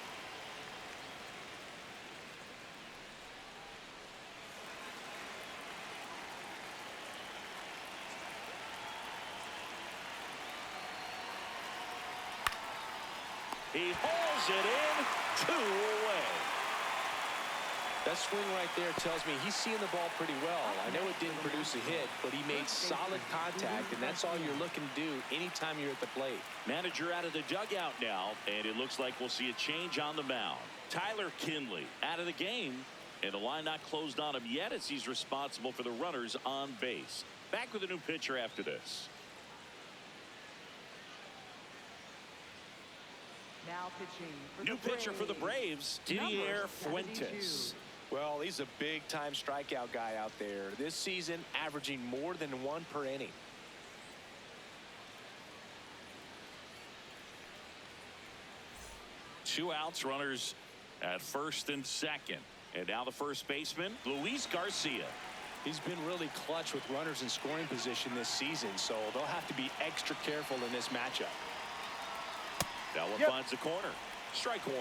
He hauls it in, 2 away. That swing right there tells me he's seeing the ball pretty well. I know it didn't produce a hit, but he made solid contact, and that's all you're looking to do anytime you're at the plate. Manager out of the dugout now, and it looks like we'll see a change on the mound. Tyler Kinley out of the game, and the line not closed on him yet as he's responsible for the runners on base. Back with a new pitcher after this. Now pitching for New the pitcher for the Braves, Didier Number 72. Fuentes. Well, he's a big-time strikeout guy out there. This season, averaging more than 1 per inning. Two outs, runners at first and second. And now the first baseman, Luis Garcia. He's been really clutch with runners in scoring position this season, so they'll have to be extra careful in this matchup. That one finds the corner. Strike 1.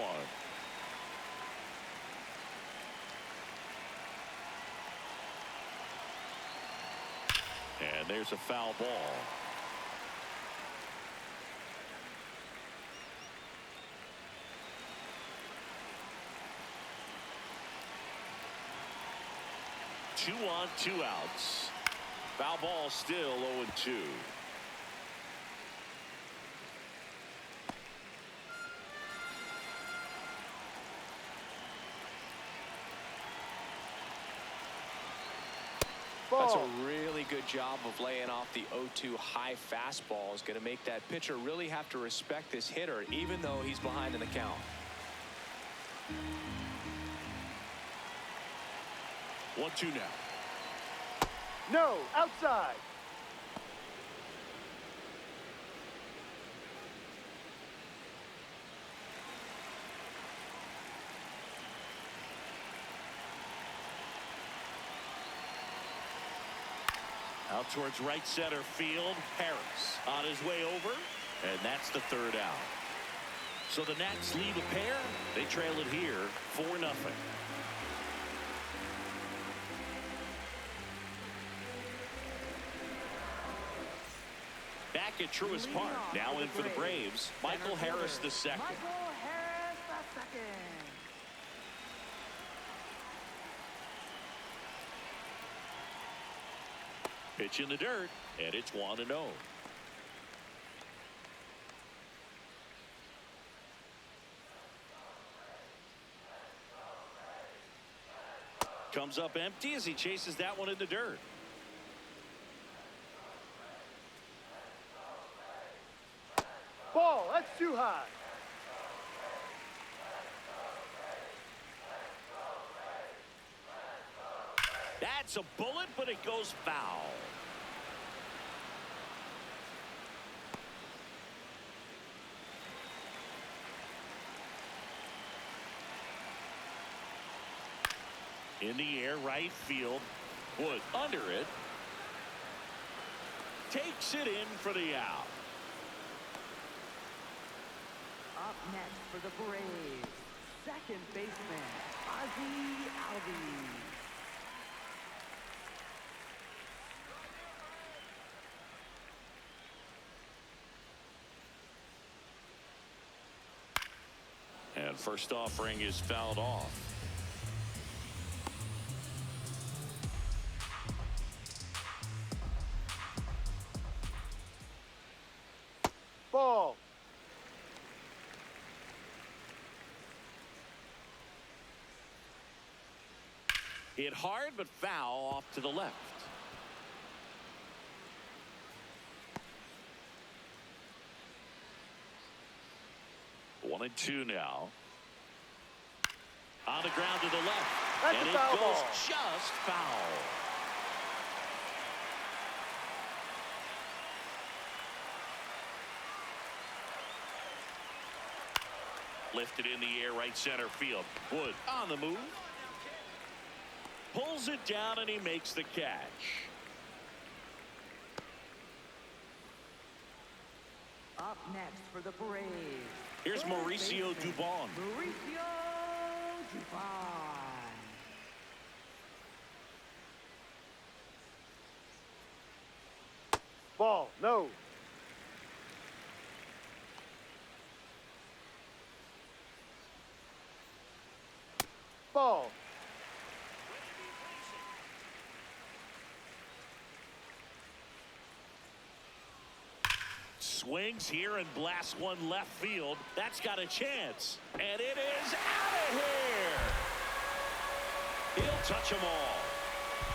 And there's a foul ball. Two on, 2 outs. Foul ball still 0-2. That's a really good job of laying off the 0-2 high fastball. Is going to make that pitcher really have to respect this hitter, even though he's behind in the count. 1-2 now. No, outside. Out towards right center field. Harris on his way over, and that's the 3rd out. So the Nats leave a pair. They trail it here 4-0. Back at Truist Park, now in for the Braves, Michael Harris II. Michael Harris II. Pitch in the dirt, and it's 1-0. Comes up empty as he chases that one in the dirt. Ball, that's too high. That's a bullet, but it goes foul. In the air, right field. Wood under it. Takes it in for the out. Up next for the Braves, second baseman, Ozzie Albies. And first offering is fouled off. Ball. Hit hard, but foul off to the left. One and two now. On the ground to the left. That's and a it foul goes ball. just foul. Lifted in the air, right center field. Wood on the move. Pulls it down, and he makes the catch. Up next for the Braves. Here's third Mauricio baseman, Dubon. Mauricio Dubon. Ball, no. Ball. Swings here and blasts one left field. That's got a chance. And it is out of here. He'll touch them all.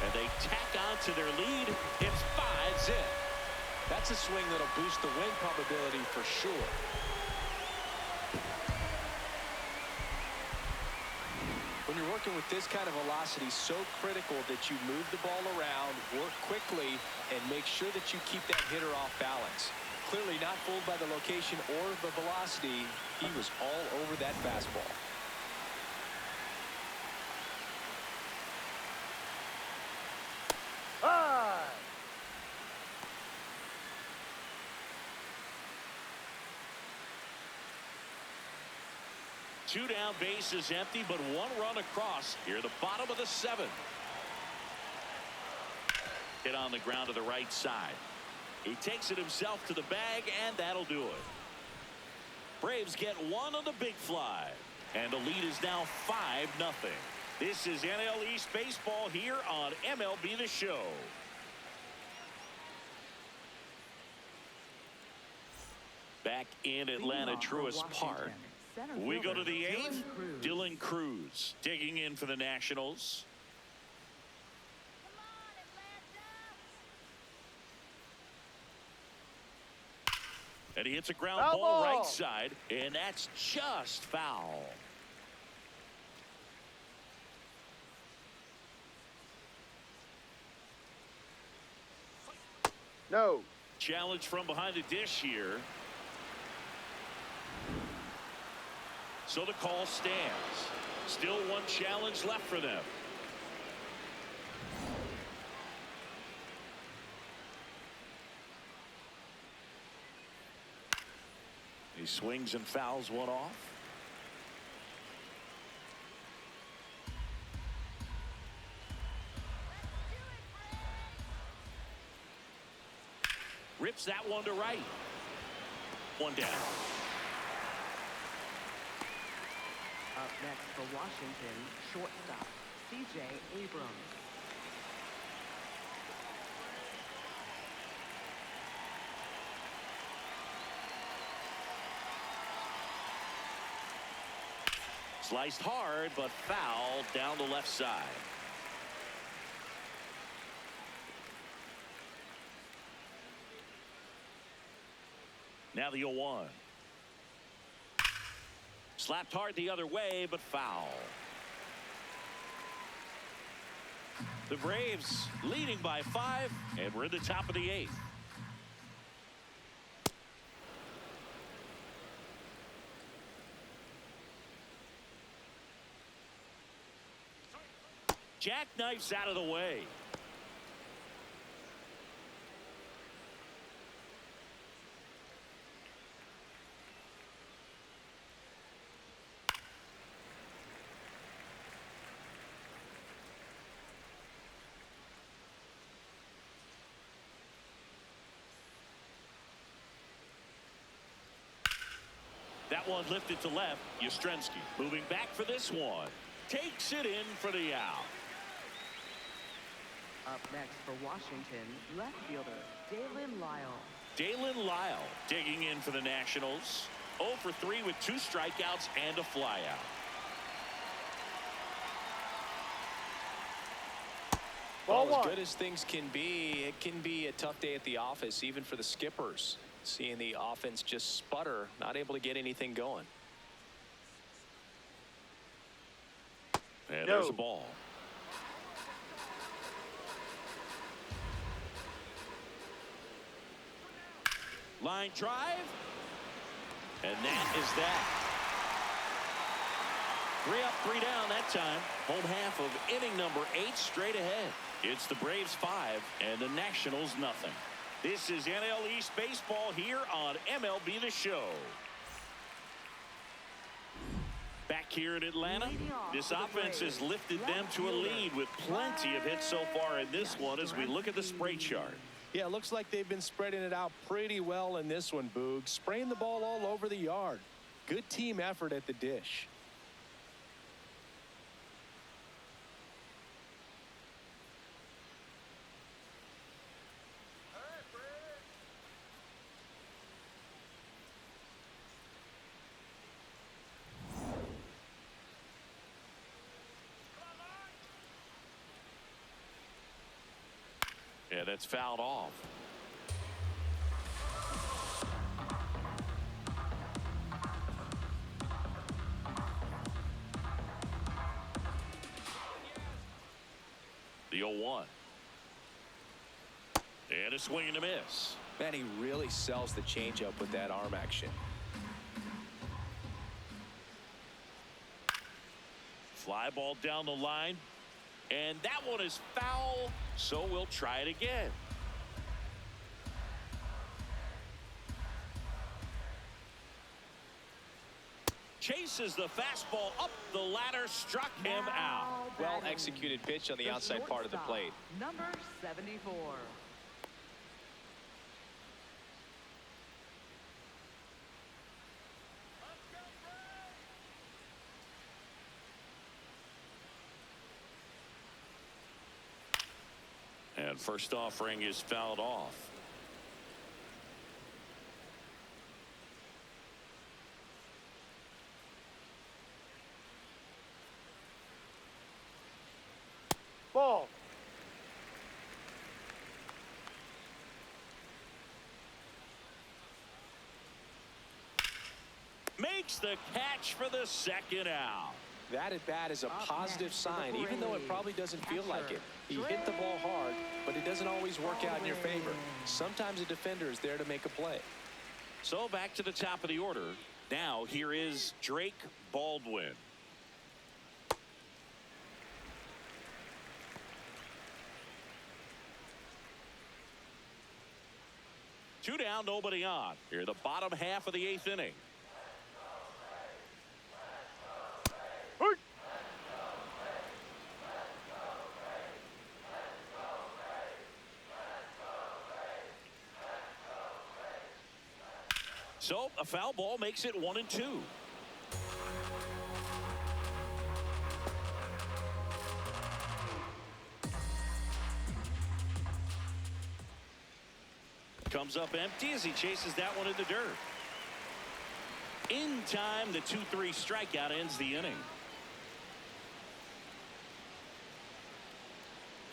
And they tack on to their lead. It's 5-zip. That's a swing that'll boost the win probability for sure. When you're working with this kind of velocity, so critical that you move the ball around, work quickly, and make sure that you keep that hitter off balance. Clearly not fooled by the location or the velocity. He was all over that fastball. High. Two down, base is empty, but one run across here at the bottom of the 7th. Hit on the ground to the right side. He takes it himself to the bag, and that'll do it. Braves get one on the big fly, and the lead is now 5-0. This is NL East baseball here on MLB The Show. Back in Atlanta, Truist Park. We go to the 8th. Dylan Cruz digging in for the Nationals. And he hits a ground Foul ball ball. right side, and that's just foul. No. Challenge from behind the dish here. So the call stands. Still one challenge left for them. He swings and fouls one off. Rips that one to right. One down. Up next for Washington, shortstop, C.J. Abrams. Sliced hard, but foul down the left side. Now the 0-1. Slapped hard the other way, but foul. The Braves leading by 5, and we're in the top of the 8th. Jackknifes out of the way. That one lifted to left. Yastrzemski moving back for this one. Takes it in for the out. Up next for Washington, left fielder, Dalen Lyle. Dalen Lyle digging in for the Nationals. 0 for 3 with 2 strikeouts and a flyout. Ball Well, as one. good as things can be, it can be a tough day at the office, even for the skippers. Seeing the offense just sputter, not able to get anything going. And No. there's a ball. Line drive. And that is that. 3 up, 3 down that time. Home half of inning number 8 straight ahead. It's the Braves 5 and the Nationals nothing. This is NL East baseball here on MLB The Show. Back here in Atlanta, this offense has lifted them to a lead with plenty of hits so far in this one as we look at the spray chart. Yeah, it looks like they've been spreading it out pretty well in this one, Boog. Spraying the ball all over the yard. Good team effort at the dish. Yeah, that's fouled off. The 0-1. And a swing and a miss. Man, he really sells the changeup with that arm action. Fly ball down the line. And that one is foul, so we'll try it again. Chases the fastball up the ladder, struck him out. Well executed pitch on the outside part of the plate. Number 74. And first offering is fouled off. Ball. Makes the catch for the second out. That at bat is a positive sign, even though it probably doesn't feel like it. He hit the ball hard, but it doesn't always work out in your favor. Sometimes a defender is there to make a play. So back to the top of the order. Now here is Drake Baldwin. Two down, nobody on. Here, the bottom half of the 8th inning. Hey. So a foul ball makes it 1-2. Comes up empty as he chases that one in the dirt. In time, the 2-3 strikeout ends the inning.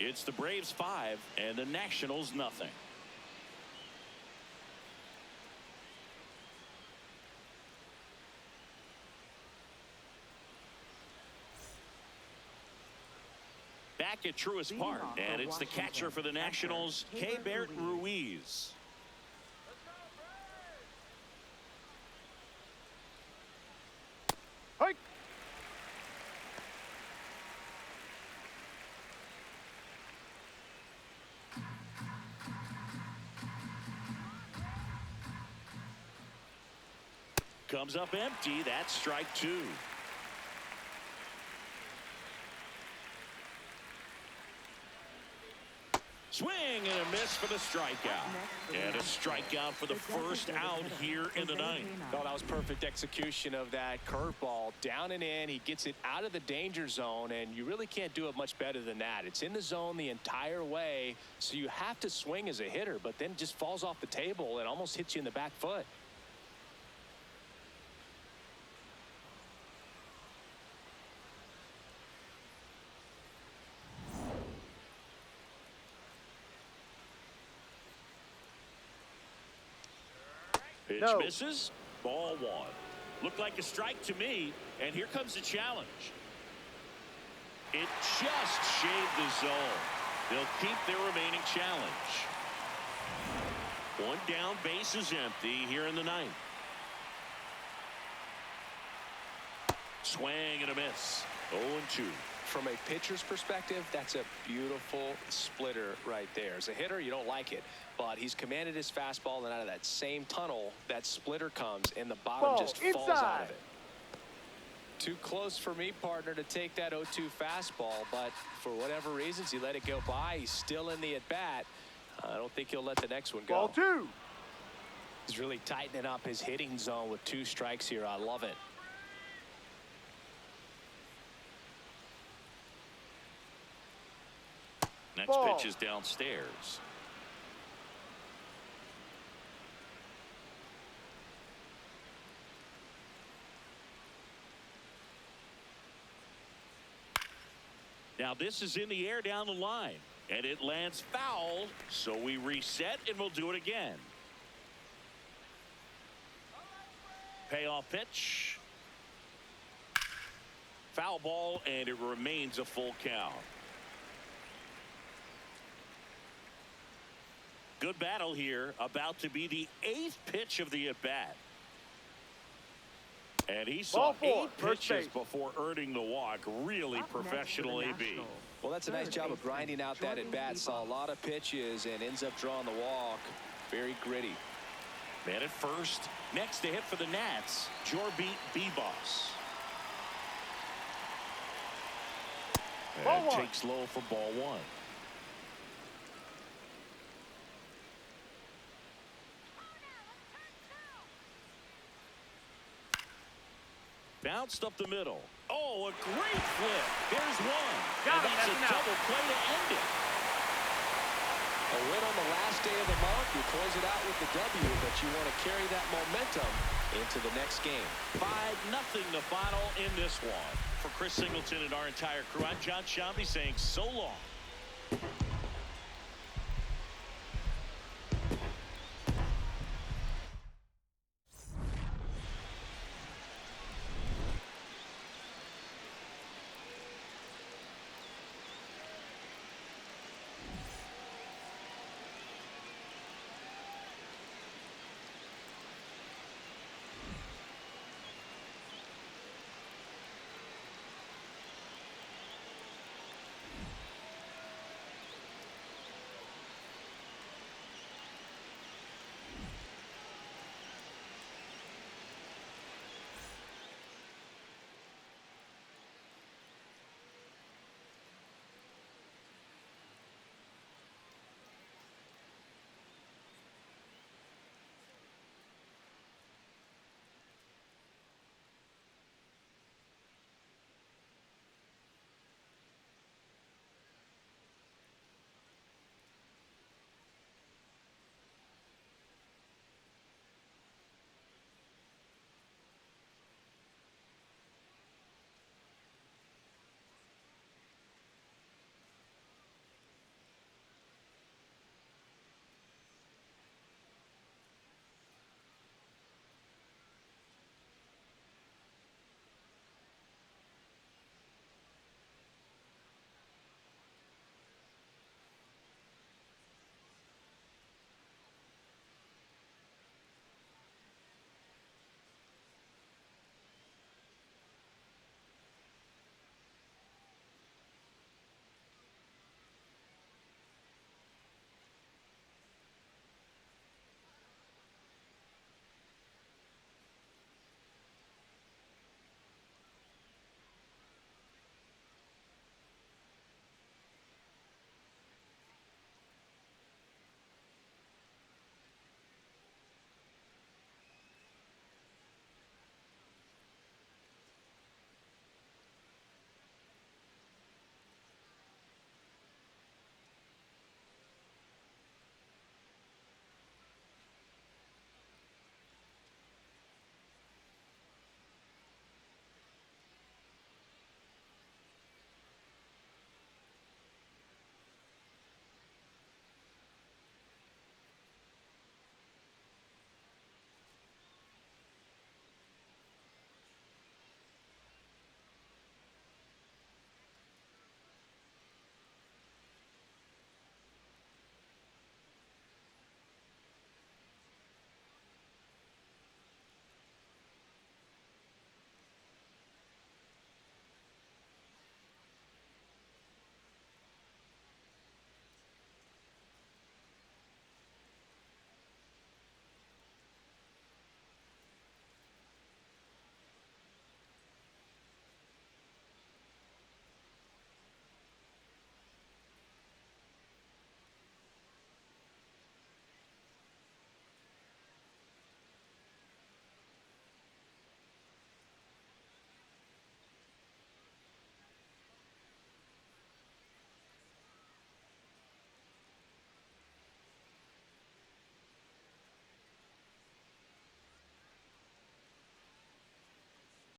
It's the Braves 5 and the Nationals nothing. Back at Truist Park, and it's the catcher for the Nationals, Keibert Ruiz. Hey. Comes up empty. That's strike 2. Swing and a miss for the strikeout. And a strikeout for the first out here in the 9th. Oh, that was perfect execution of that curveball. Down and in. He gets it out of the danger zone, and you really can't do it much better than that. It's in the zone the entire way, so you have to swing as a hitter, but then it just falls off the table and almost hits you in the back foot. Pitch No. misses. Ball 1. Looked like a strike to me, and here comes the challenge. It just shaved the zone. They'll keep their remaining challenge. One down, base is empty here in the 9th. Swing and a miss. 0-2. From a pitcher's perspective, that's a beautiful splitter right there. As a hitter, you don't like it, but he's commanded his fastball, and out of that same tunnel, that splitter comes, and the bottom Ball just falls out inside. of it. Too close for me, partner, to take that 0-2 fastball, but for whatever reasons, he let it go by. He's still in the at-bat. I don't think he'll let the next one go. Ball 2. He's really tightening up his hitting zone with 2 strikes here. I love it. Next Ball. pitch is downstairs. Now this is in the air down the line. And it lands foul, so we reset and we'll do it again. Payoff pitch. Foul ball, and it remains a full count. Good battle here. About to be the 8th pitch of the at-bat. And he saw 8 pitches before earning the walk. Really professional AB. Well, that's a nice job of grinding out that at-bat. Saw a lot of pitches and ends up drawing the walk. Very gritty. Man at first. Next to hit for the Nats, Jorbeat Bebos. And takes low for ball 1. Bounced up the middle. Oh, a great flip. There's one. Got him. That's a double play to end it. A win on the last day of the month. You close it out with the W, but you want to carry that momentum into the next game. 5-0 the final in this one. For Chris Singleton and our entire crew, I'm John Shambi saying so long.